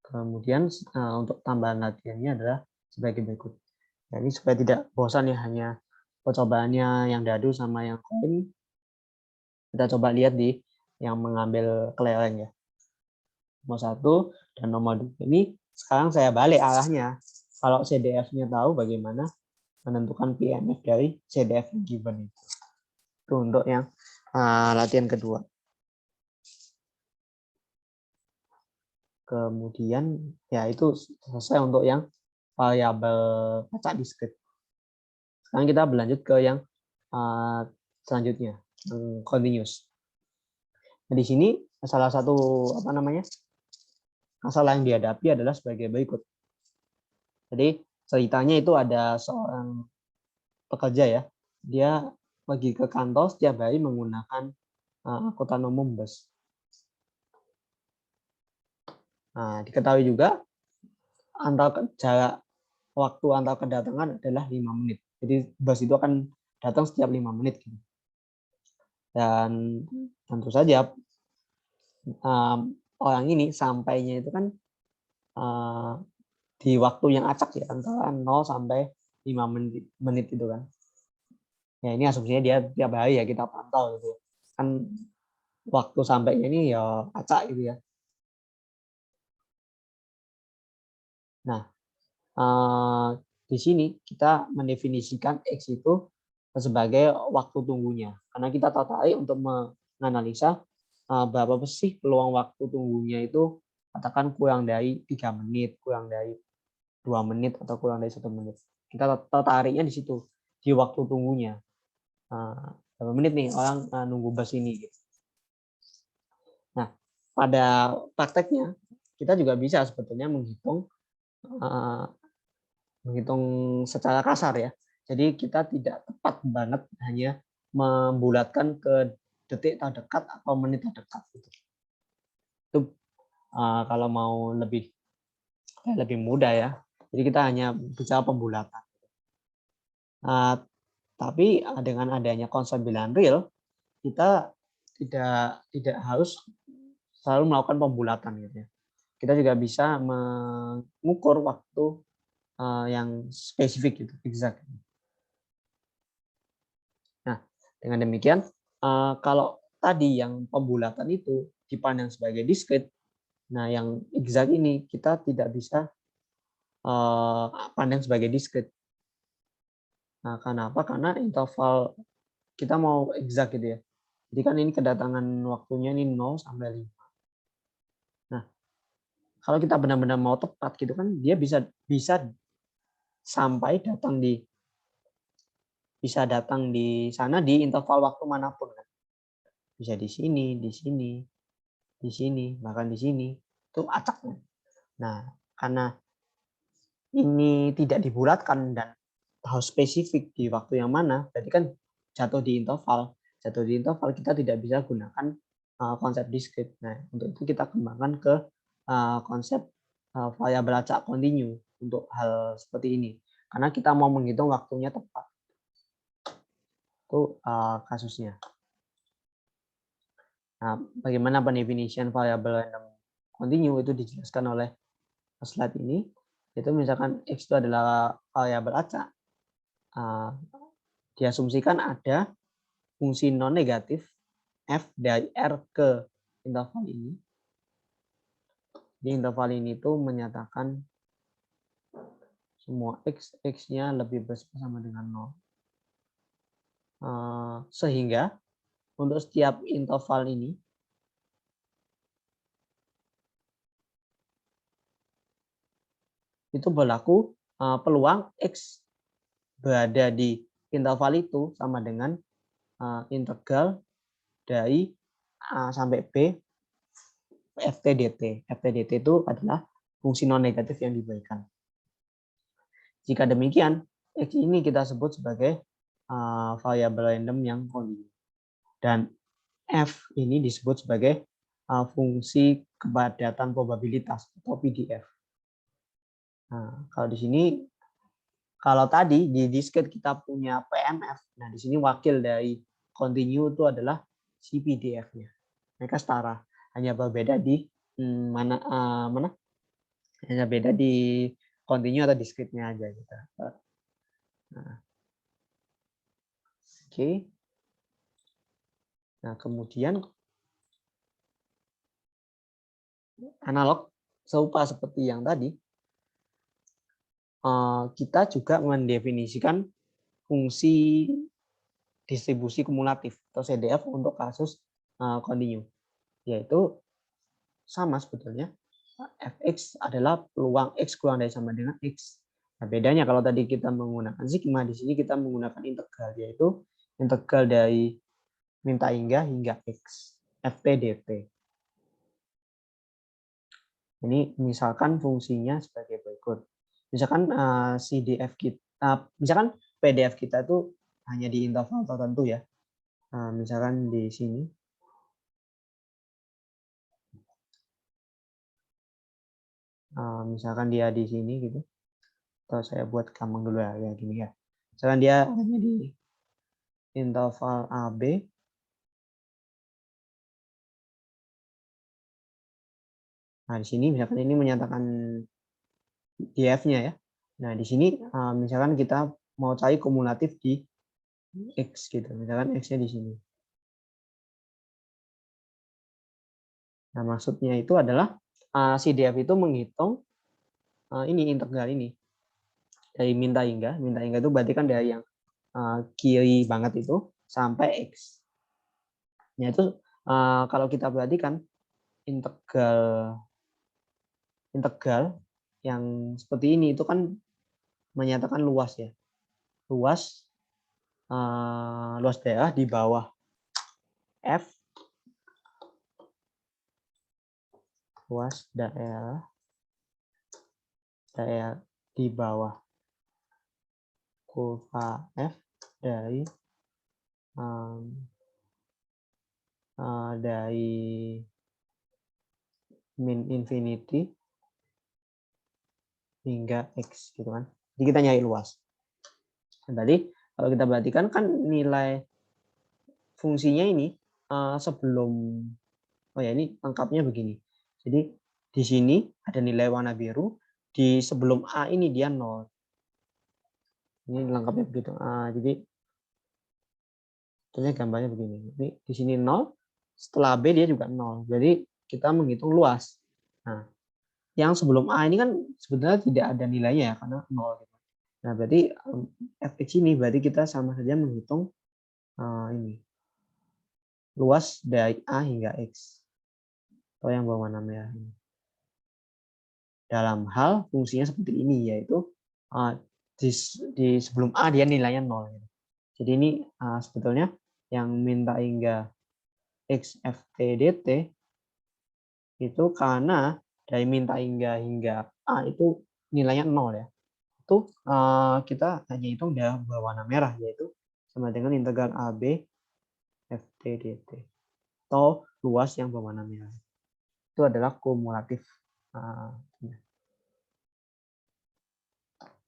Kemudian untuk tambahan latihannya adalah sebagai berikut. Jadi supaya tidak bosan ya hanya percobaannya yang dadu sama yang koin, kita coba lihat di yang mengambil kelereng ya. Nomor 1 dan nomor 2 ini sekarang saya balik arahnya. Kalau CDF-nya tahu bagaimana menentukan PMF dari CDF yang given itu. Itu untuk yang latihan kedua. Kemudian ya itu selesai untuk yang variabel acak diskrit. Sekarang kita berlanjut ke yang selanjutnya, continuous. Nah, di sini salah satu masalah yang dihadapi adalah sebagai berikut. Jadi ceritanya itu ada seorang pekerja ya, dia pergi ke kantor setiap hari menggunakan angkutan umum bus. Nah, diketahui juga jarak waktu antar kedatangan adalah 5 menit. Jadi bus itu akan datang setiap 5 menit. Dan tentu saja orang ini sampainya itu kan di waktu yang acak ya, antara 0 sampai 5 menit itu kan. Ya ini asumsinya dia tiap hari ya kita pantau gitu. Kan waktu sampainya ini ya acak gitu ya. Nah, di sini kita mendefinisikan X itu sebagai waktu tunggunya. Karena kita tertarik untuk menganalisa berapa sih peluang waktu tunggunya itu, katakan kurang dari 3 menit, kurang dari 2 menit, atau kurang dari 1 menit. Kita tertariknya di situ, di waktu tunggunya. Berapa menit nih orang nunggu bus ini. Nah, pada prakteknya kita juga bisa sebetulnya menghitung secara kasar ya. Jadi kita tidak tepat banget hanya membulatkan ke detik terdekat atau menit terdekat. Itu kalau mau lebih mudah ya. Jadi kita hanya bicara pembulatan. Tapi dengan adanya konsep bilangan real, kita tidak harus selalu melakukan pembulatan gitu ya. Kita juga bisa mengukur waktu yang spesifik gitu, exact. Nah, dengan demikian, kalau tadi yang pembulatan itu dipandang sebagai diskrit, nah yang exact ini kita tidak bisa pandang sebagai diskrit. Nah, kenapa? Karena interval kita mau exact gitu ya. Jadi kan ini kedatangan waktunya ini 0 sampai 5. Nah, kalau kita benar-benar mau tepat gitu kan, dia bisa sampai datang di sana di interval waktu manapun kan. Bisa di sini, di sini, di sini, bahkan di sini. Itu acaknya. Nah, karena ini tidak dibulatkan dan harus spesifik di waktu yang mana, berarti kan jatuh di interval. Jatuh di interval kita tidak bisa gunakan konsep diskrit. Nah, untuk itu kita kembangkan ke konsep variabel acak kontinu untuk hal seperti ini. Karena kita mau menghitung waktunya tepat. Itu kasusnya. Nah, bagaimana pendefinisian variabel random kontinu itu dijelaskan oleh slide ini. Itu misalkan X itu adalah variabel acak. Diasumsikan ada fungsi non negatif f dari R ke interval ini. Di interval ini tuh menyatakan semua X-nya lebih besar sama dengan 0. Sehingga untuk setiap interval ini itu berlaku peluang X berada di interval itu sama dengan integral dari A sampai B FT-DT. FT-DT itu adalah fungsi non negatif yang diberikan. Jika demikian, X ini kita sebut sebagai variabel random yang kontinu. Dan F ini disebut sebagai fungsi kepadatan probabilitas atau PDF. Nah, kalau di sini, kalau tadi di diskret kita punya PMF, nah di sini wakil dari kontinu itu adalah si PDF-nya. Mereka setara, hanya berbeda di mana Hanya beda di continue atau discrete-nya aja gitu. Nah, oke. Nah, kemudian analog serupa seperti yang tadi, kita juga mendefinisikan fungsi distribusi kumulatif atau CDF untuk kasus continue, yaitu sama sebetulnya. Fx adalah peluang X kurang dari sama dengan X. Nah, bedanya kalau tadi kita menggunakan sigma, di sini kita menggunakan integral, yaitu integral dari minta hingga X, Ft dt. Ini misalkan fungsinya sebagai berikut. Misalkan CDF kita, misalkan PDF kita itu hanya di interval tertentu ya. Misalkan di sini. Misalkan dia di sini gitu. Atau saya buat gampang dulu ya, gini ya. Misalkan dia hanya di interval AB. Nah, di sini misalkan ini menyatakan df-nya ya. Nah, di sini misalkan kita mau cari kumulatif di X gitu. Misalkan X-nya di sini. Nah, maksudnya itu adalah si df itu menghitung ini integral ini. Dari minta hingga itu berarti kan dari yang kiri banget itu sampai X. Nah, itu kalau kita perhatikan integral yang seperti ini itu kan menyatakan luas ya. Luas daerah di bawah F, luas daerah di bawah kurva F dari min infinity hingga X gitu kan. Jadi kita nyari luas. Dan tadi kalau kita perhatikan kan nilai fungsinya ini sebelum, oh ya ini lengkapnya begini. Jadi di sini ada nilai warna biru, di sebelum A ini dia 0. Ini lengkapnya begitu. Jadi contohnya gambarnya begini. Ini di sini 0, setelah B dia juga 0. Jadi kita menghitung luas. Nah, yang sebelum A ini kan sebenarnya tidak ada nilainya ya karena 0 gitu. Nah, berarti fx ini berarti kita sama saja menghitung ini luas dari A hingga X atau yang berwarna merah ini. Dalam hal fungsinya seperti ini, yaitu di sebelum A dia nilainya 0. Jadi ini sebetulnya yang minta hingga X Ft dt itu karena dari minta hingga A itu nilainya 0 ya. Itu kita hanya hitung dari berwarna merah, yaitu sama dengan integral AB Ft dt atau luas yang berwarna merah. Itu adalah kumulatif.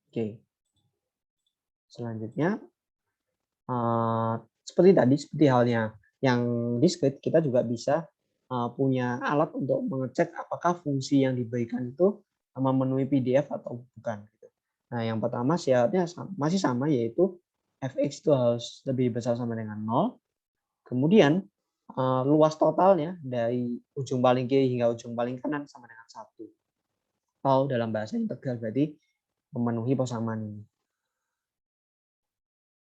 Oke. Selanjutnya seperti halnya yang discrete, kita juga bisa punya alat untuk mengecek apakah fungsi yang diberikan itu memenuhi PDF atau bukan. Nah, yang pertama syaratnya masih sama, yaitu fx itu harus lebih besar sama dengan 0. Kemudian luas totalnya dari ujung paling kiri hingga ujung paling kanan sama dengan 1. Atau dalam bahasa integral berarti memenuhi persamaan ini.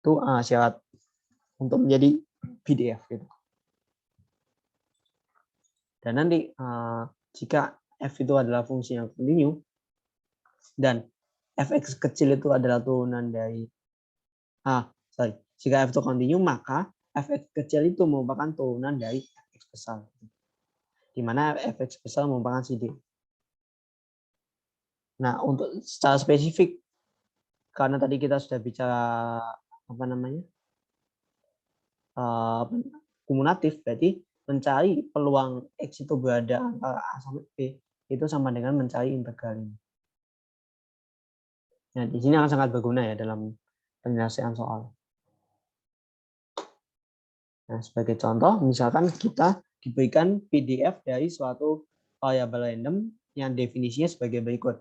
Itu syarat untuk menjadi PDF gitu. Dan nanti jika f itu adalah fungsi yang kontinu dan fx kecil itu adalah turunan dari jika f itu kontinu, maka fx kecil itu merupakan turunan dari fx besar, di mana fx besar merupakan CD. Nah, untuk secara spesifik, karena tadi kita sudah bicara kumulatif, berarti mencari peluang X itu berada antara A sampai B itu sama dengan mencari integral ini. Nah, di sini akan sangat berguna ya dalam penyelesaian soal. Nah, sebagai contoh, misalkan kita diberikan PDF dari suatu variabel random yang definisinya sebagai berikut.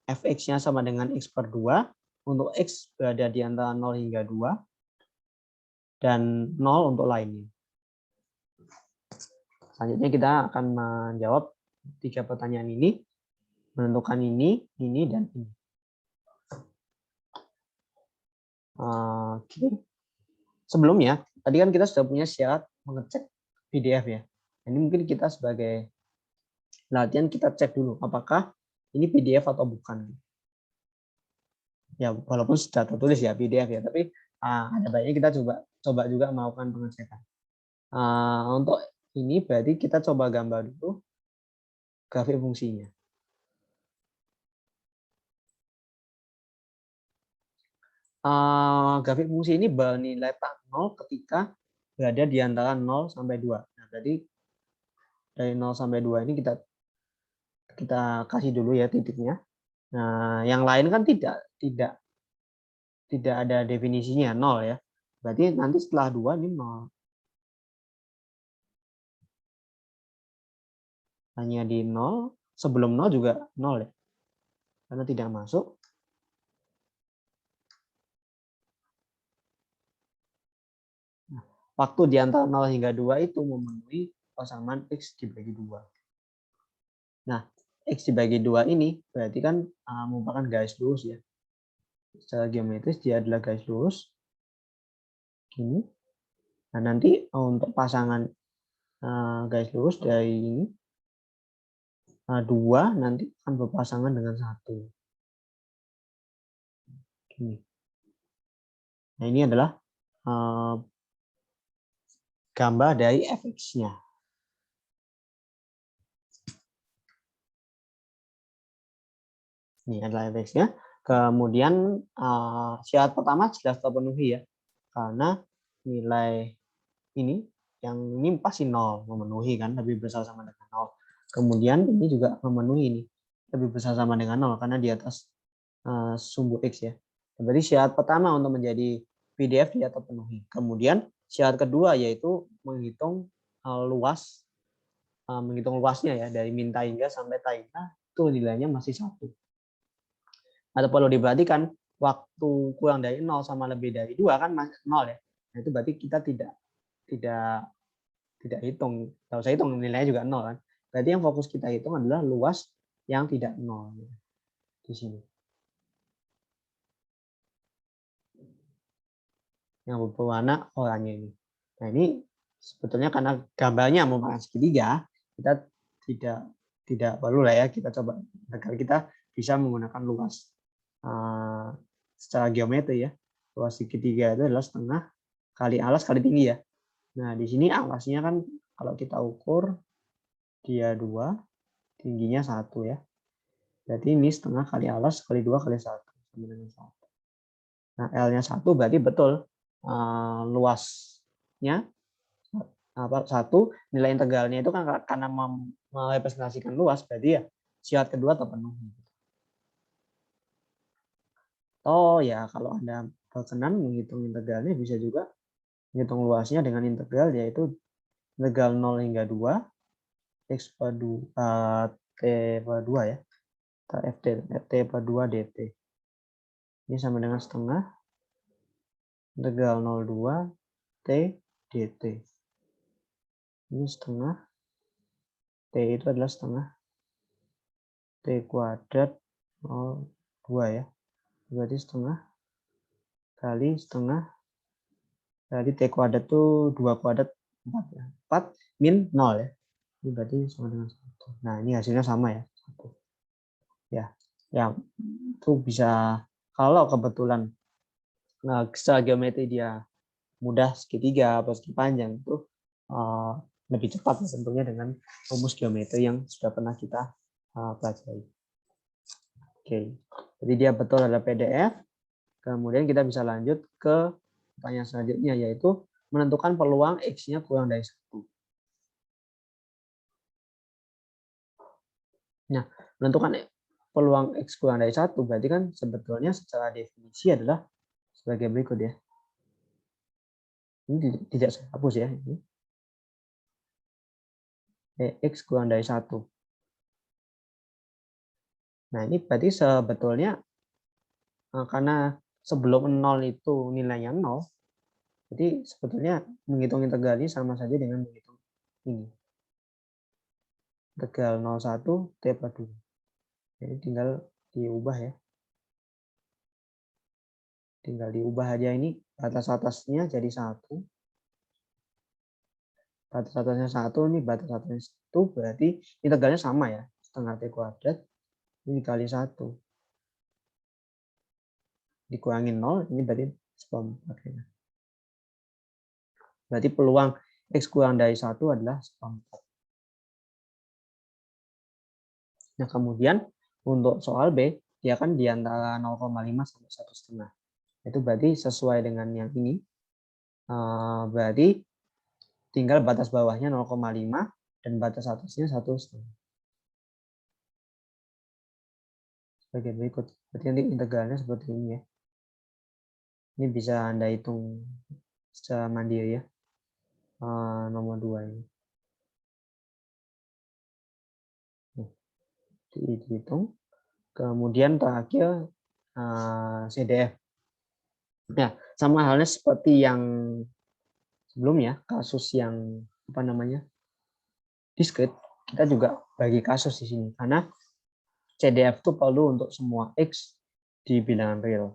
Fx-nya sama dengan x per 2, untuk x berada di antara 0 hingga 2, dan 0 untuk lainnya. Selanjutnya kita akan menjawab 3 pertanyaan ini, menentukan ini, dan ini. Oke. Sebelumnya, tadi kan kita sudah punya syarat mengecek PDF ya. Ini mungkin kita sebagai latihan kita cek dulu apakah ini PDF atau bukan. Ya, walaupun sudah tertulis ya PDF ya, tapi ada baiknya kita coba juga melakukan pengecekan. Untuk ini berarti kita coba gambar dulu grafik fungsinya. Grafik fungsi ini bernilai 0 ketika berada di antara 0 sampai 2. Nah, berarti dari 0 sampai 2 ini kita kasih dulu ya titiknya. Nah, yang lain kan tidak ada definisinya 0 ya. Berarti nanti setelah 2 ini 0. Hanya di 0, sebelum 0 juga 0 ya. Karena tidak masuk. Nah, waktu di antara 0 hingga 2 itu memenuhi persamaan X dibagi 2. Nah, X dibagi 2 ini berarti kan merupakan garis lurus ya. Secara geometris dia adalah garis lurus. Gini. Nah, nanti untuk pasangan garis lurus dari ini 2 nanti akan berpasangan dengan 1. Gini. Nah, ini adalah gambar dari fx-nya. Ini adalah fx-nya. Kemudian syarat pertama jelas terpenuhi ya. Karena nilai ini yang ini pasti 0, memenuhi kan, lebih besar sama dengan 0. Kemudian ini juga memenuhi ini, lebih besar sama dengan 0 karena di atas sumbu X ya. Berarti syarat pertama untuk menjadi PDF dia terpenuhi. Kemudian syarat kedua yaitu menghitung menghitung luasnya ya, dari min hingga sampai taina itu nilainya masih 1. Atau perlu diperhatikan waktu kurang dari 0 sama lebih dari 2 kan masih 0 ya. Nah, itu berarti kita tidak hitung. Kalau saya hitung nilainya juga 0 kan. Berarti yang fokus kita hitung adalah luas yang tidak 0 di sini. Yang berwarna oranye ini. Nah, ini sebetulnya karena gambarnya merupakan segitiga, kita tidak perlu lah ya kita coba agar kita bisa menggunakan luas secara geometri ya. Luas segitiga itu adalah setengah kali alas kali tinggi ya. Nah, di sini alasnya kan kalau kita ukur dia 2, tingginya 1 ya. Berarti ini setengah kali alas kali 2 kali 1 sama dengan 1. Nah, L-nya 1 berarti betul luasnya 1, nilai integralnya itu kan karena merepresentasikan luas, berarti ya syarat kedua terpenuhi. Oh ya, kalau Anda berkenan menghitung integralnya bisa juga menghitung luasnya dengan integral yaitu integral 0 hingga 2 X per 2 T per 2 ya. T per 2 dt. Ini sama dengan setengah integral 02 T dt. Ini setengah T itu adalah setengah T kuadrat 02 ya. Berarti setengah kali setengah kali T kuadrat itu 2 kuadrat 4 ya. 4 min 0 ya. Ini berarti sama dengan 1. Nah, ini hasilnya sama ya. 1. Ya. Ya, itu bisa kalau kebetulan secara geometri dia mudah segitiga atau segi panjang itu lebih cepat tentunya dengan rumus geometri yang sudah pernah kita pelajari. Oke, jadi dia betul ada PDF. Kemudian kita bisa lanjut ke pertanyaan selanjutnya yaitu menentukan peluang X-nya kurang dari 1. Nah, menentukan peluang X kurang dari 1 berarti kan sebetulnya secara definisi adalah sebagai berikut ya. Ini tidak saya hapus ya. Ini. X kurang dari 1. Nah, ini berarti sebetulnya karena sebelum 0 itu nilainya 0, jadi sebetulnya menghitung integral ini sama saja dengan menghitung ini. Integral 01 T per 2. Jadi tinggal diubah ya. Tinggal diubah aja ini batas atasnya jadi 1. Batas atasnya 1, ini batas atasnya 1, berarti integralnya sama ya. Setengah T kuadrat, ini dikali 1. Dikurangin 0, ini berarti 1/4. Berarti peluang X kurang dari 1 adalah 1/4. Nah, kemudian untuk soal B, dia kan di antara 0,5 sampai 1,5. Itu berarti sesuai dengan yang ini. Berarti tinggal batas bawahnya 0,5 dan batas atasnya 1,5. Sebagai berikut. Berarti nanti integralnya seperti ini ya. Ini bisa Anda hitung secara mandiri ya. Nomor 2 ini. Dihitung. Kemudian terakhir CDF. Nah, sama halnya seperti yang sebelumnya, kasus yang apa namanya diskrit, kita juga bagi kasus di sini karena CDF itu perlu untuk semua X di bilangan real.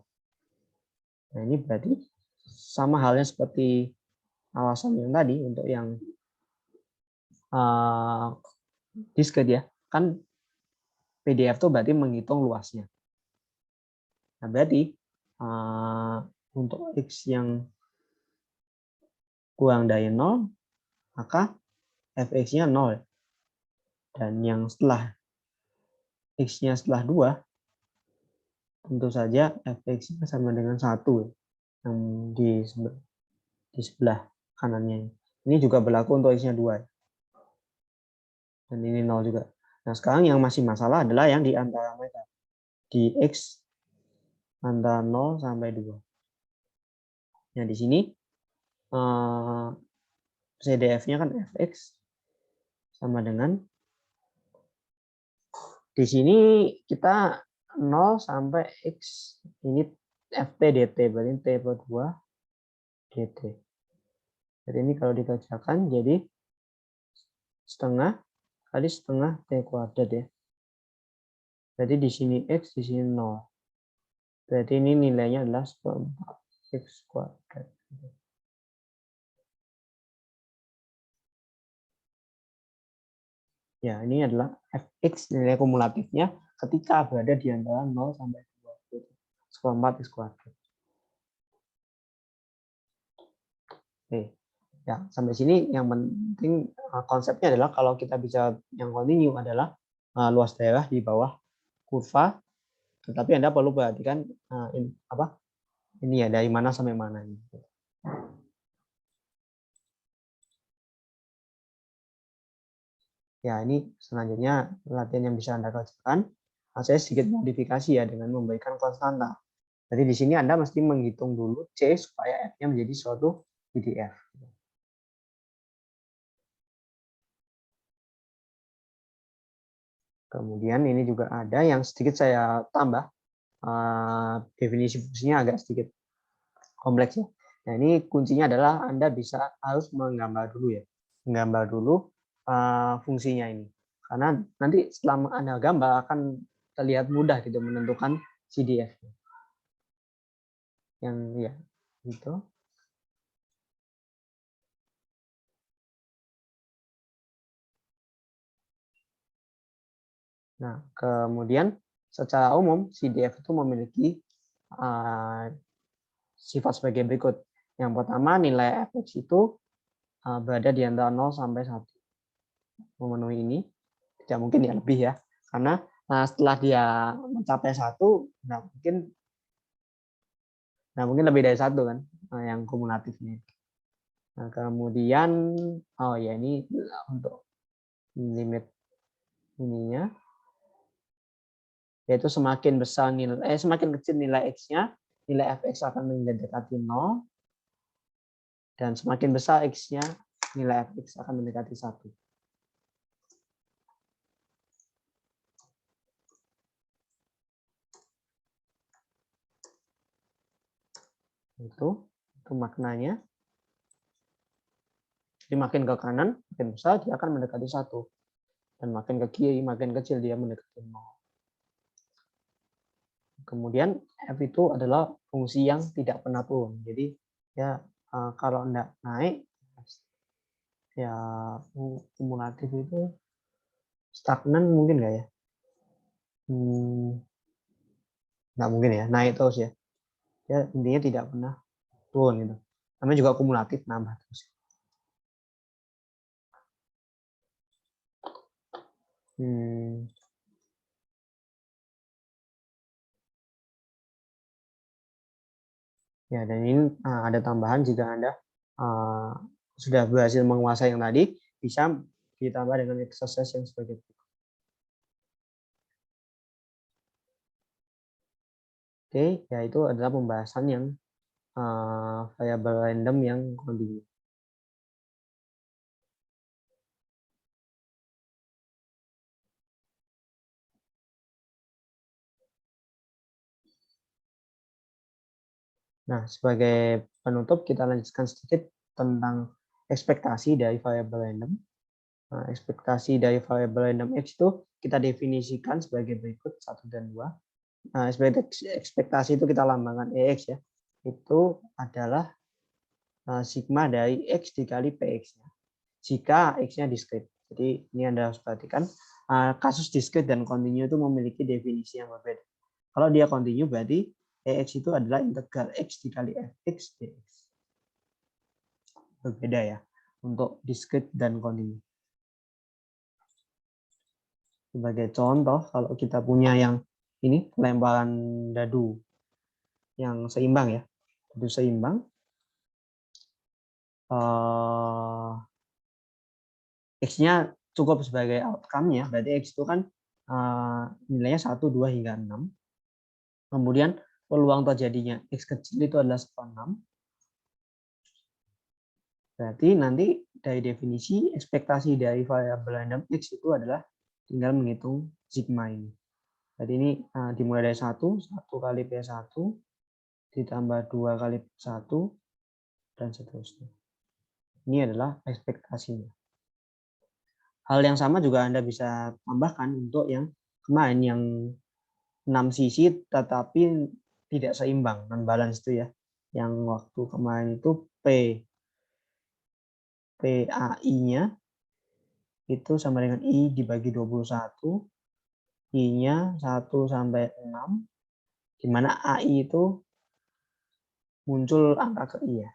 Nah, ini berarti sama halnya seperti alasan yang tadi untuk yang diskrit ya, kan PDF itu berarti menghitung luasnya. Nah, berarti untuk X yang kurang dari 0, maka fx-nya 0. Dan yang setelah X-nya setelah 2, tentu saja fx-nya sama dengan 1 yang di sebelah kanannya. Ini juga berlaku untuk X-nya 2. Dan ini 0 juga. Nah, sekarang yang masih masalah adalah yang di antara mereka. Di X antara 0 sampai 2. Nah, di sini CDF-nya kan fx sama dengan di sini kita 0 sampai X ini ft dt, berarti T per 2 dt. Jadi ini kalau dikerjakan jadi setengah kali setengah T kuadrat ya. Jadi di sini X, di sini 0. Berarti ini nilainya adalah 1/4 X kuadrat. Ya, ini adalah fx nilai kumulatifnya ketika berada di antara 0 sampai 2. 1/4 X kuadrat. Oke. Ya, sampai sini yang penting konsepnya adalah kalau kita bisa yang kontinu adalah luas daerah di bawah kurva, tetapi Anda perlu perhatikan ini ya dari mana sampai mana ini. Ya, ini selanjutnya latihan yang bisa Anda kerjakan. Saya sedikit modifikasi ya dengan memberikan konstanta. Jadi di sini Anda mesti menghitung dulu C supaya F-nya menjadi suatu PDF. Kemudian ini juga ada yang sedikit saya tambah. Definisi fungsinya agak sedikit kompleks ya. Nah, ini kuncinya adalah Anda harus menggambar dulu ya. Menggambar dulu fungsinya ini. Karena nanti setelah Anda gambar akan terlihat mudah gitu menentukan CDF. Yang ya gitu. Nah, kemudian secara umum CDF itu memiliki sifat sebagai berikut. Yang pertama, nilai fx itu berada di antara 0 sampai 1. Memenuhi ini, tidak mungkin ya lebih ya. Karena setelah dia mencapai 1, nggak mungkin lebih dari 1 kan, yang kumulatifnya. Nah, kemudian, oh ya ini untuk limit ininya, yaitu semakin kecil nilai x-nya, nilai fx akan mendekati 0, dan semakin besar x-nya, nilai fx akan mendekati 1. Itu maknanya. Jadi makin ke kanan, makin besar, dia akan mendekati 1. Dan makin ke kiri, makin kecil, dia mendekati 0. Kemudian F itu adalah fungsi yang tidak pernah turun. Jadi ya kalau enggak naik, ya kumulatif itu stagnan mungkin nggak ya? Nggak mungkin ya, naik terus ya. Ya intinya tidak pernah turun gitu. Namanya juga kumulatif, nambah terus. Ya, dan ini ada tambahan jika Anda sudah berhasil menguasai yang tadi, bisa ditambah dengan exercise yang sebagai berikut. Oke, yaitu adalah pembahasan yang variabel random yang kontinu. Nah, sebagai penutup kita lanjutkan sedikit tentang ekspektasi dari variabel random. Nah, ekspektasi dari variabel random X itu kita definisikan sebagai berikut 1 dan 2. Nah, ekspektasi itu kita lambangkan EX ya. Itu adalah sigma dari X dikali PX. Jika X-nya diskrit. Jadi ini Anda harus perhatikan kasus diskrit dan kontinu itu memiliki definisi yang berbeda. Kalau dia kontinu berarti EX itu adalah integral X dikali Fx dx. Berbeda ya untuk diskrit dan kontinu. Sebagai contoh, kalau kita punya yang ini lemparan dadu yang seimbang ya, dadu seimbang, X-nya cukup sebagai outcome-nya, berarti X itu kan nilainya 1, 2, hingga 6. Kemudian peluang terjadinya X kecil itu adalah 1/6. Berarti nanti dari definisi ekspektasi dari variabel random X itu adalah tinggal menghitung sigma ini. Jadi ini dimulai dari 1 kali P1, ditambah 2 kali P1, dan seterusnya. Ini adalah ekspektasinya. Hal yang sama juga Anda bisa tambahkan untuk yang kemarin, yang 6 sisi tetapi tidak seimbang, non-balance itu ya. Yang waktu kemarin itu PAI-nya itu sama dengan I dibagi 21, I-nya 1 sampai 6, di mana AI itu muncul angka ke I ya.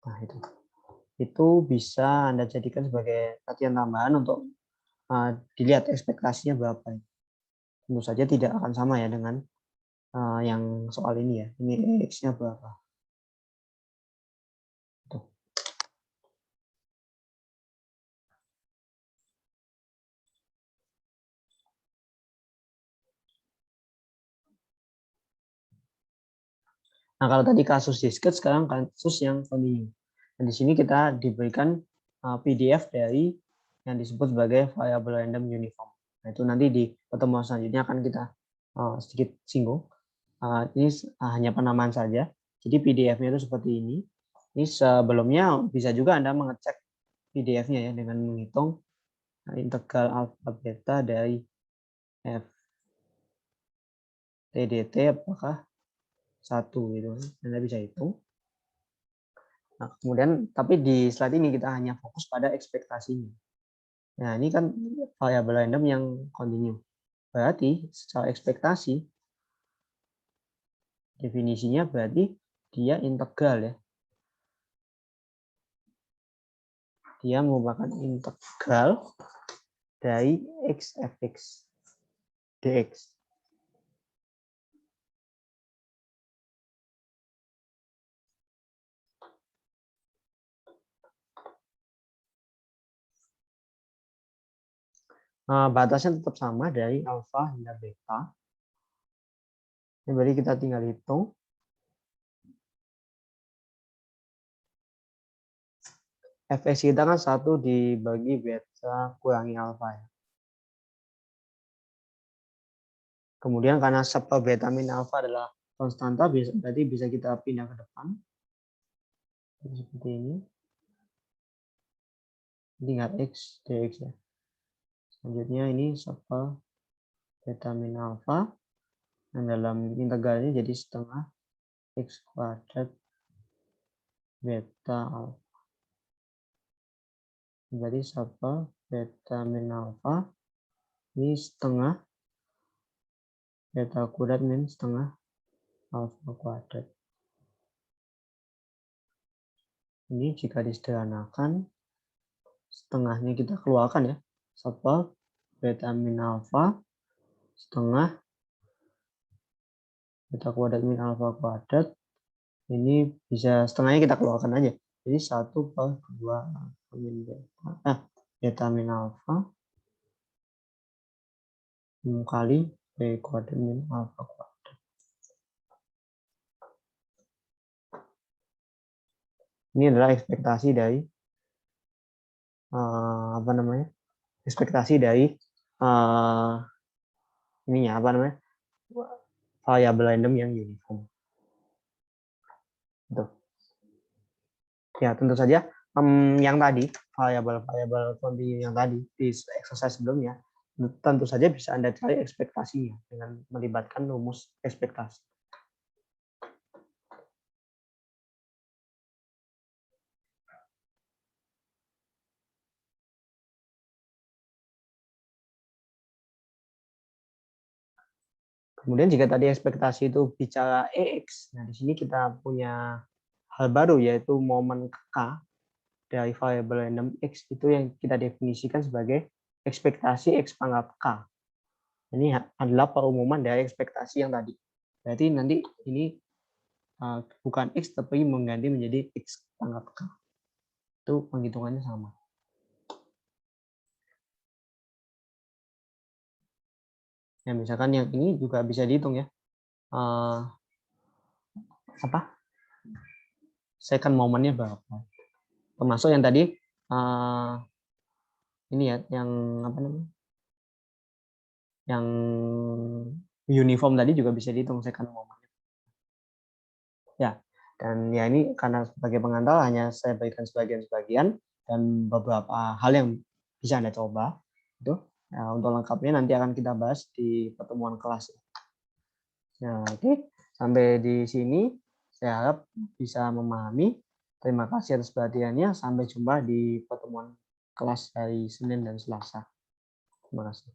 Nah, itu bisa Anda jadikan sebagai latihan tambahan untuk dilihat ekspektasinya berapa. Tentu saja tidak akan sama ya dengan yang soal ini ya. Ini X-nya berapa. Tuh. Nah, kalau tadi kasus discrete, sekarang kasus yang kontinu. Dan di sini kita diberikan PDF dari yang disebut sebagai variable random uniform. Nah, itu nanti di pertemuan selanjutnya akan kita sedikit singgung. Ini hanya penamaan saja. Jadi PDF-nya itu seperti ini. Ini sebelumnya bisa juga Anda mengecek PDF-nya ya dengan menghitung integral alfa beta dari F TDT apakah 1 gitu. Anda bisa hitung. Nah, kemudian tapi di slide ini kita hanya fokus pada ekspektasinya. Nah, ini kan variabel random yang kontinu. Berarti secara ekspektasi definisinya berarti dia integral ya. Dia merupakan integral dari X fx dx. Batasnya tetap sama dari alfa hingga beta. Ini berarti kita tinggal hitung. Fx kita kan 1 dibagi beta kurangi alfa ya. Kemudian karena subpar beta min alpha adalah konstanta, berarti bisa kita pindah ke depan. Seperti ini. Ini nggak X, dx ya. Selanjutnya ini subpar beta min alpha. Yang dalam integral ini jadi setengah X kuadrat beta alpha. Berarti subpar beta min alpha ini setengah beta kuadrat min setengah alpha kuadrat. Ini jika disederhanakan, setengahnya kita keluarkan ya. Subpar beta min alpha setengah beta kuadrat min alpha kuadrat. Ini bisa setengahnya kita keluarkan aja. Jadi 1/2 min beta, beta min alpha kali B kuadrat min alpha kuadrat. Ini adalah ekspektasi dari apa namanya? Ekspektasi dari ininya apa namanya? Variabel random yang uniform. Tuh. Ya, tentu saja yang tadi variabel kontinu yang tadi di exercise sebelumnya tentu saja bisa Anda cari ekspektasinya dengan melibatkan rumus ekspektasi. Kemudian jika tadi ekspektasi itu bicara EX, nah di sini kita punya hal baru yaitu momen K dari variabel random X itu yang kita definisikan sebagai ekspektasi X pangkat K. Ini adalah perumuman dari ekspektasi yang tadi. Berarti nanti ini bukan X tapi mengganti menjadi X pangkat K. Itu penghitungannya sama. Ya, misalkan yang ini juga bisa dihitung ya. Second momennya berapa? Termasuk yang tadi ini ya, yang apa namanya? Yang uniform tadi juga bisa dihitung second momennya. Ya, dan ya ini karena sebagai pengantar hanya saya berikan sebagian-sebagian dan beberapa hal yang bisa Anda coba. Itu. Nah, untuk lengkapnya nanti akan kita bahas di pertemuan kelas. Nah, oke. Sampai di sini saya harap bisa memahami. Terima kasih atas perhatiannya. Sampai jumpa di pertemuan kelas hari Senin dan Selasa. Terima kasih.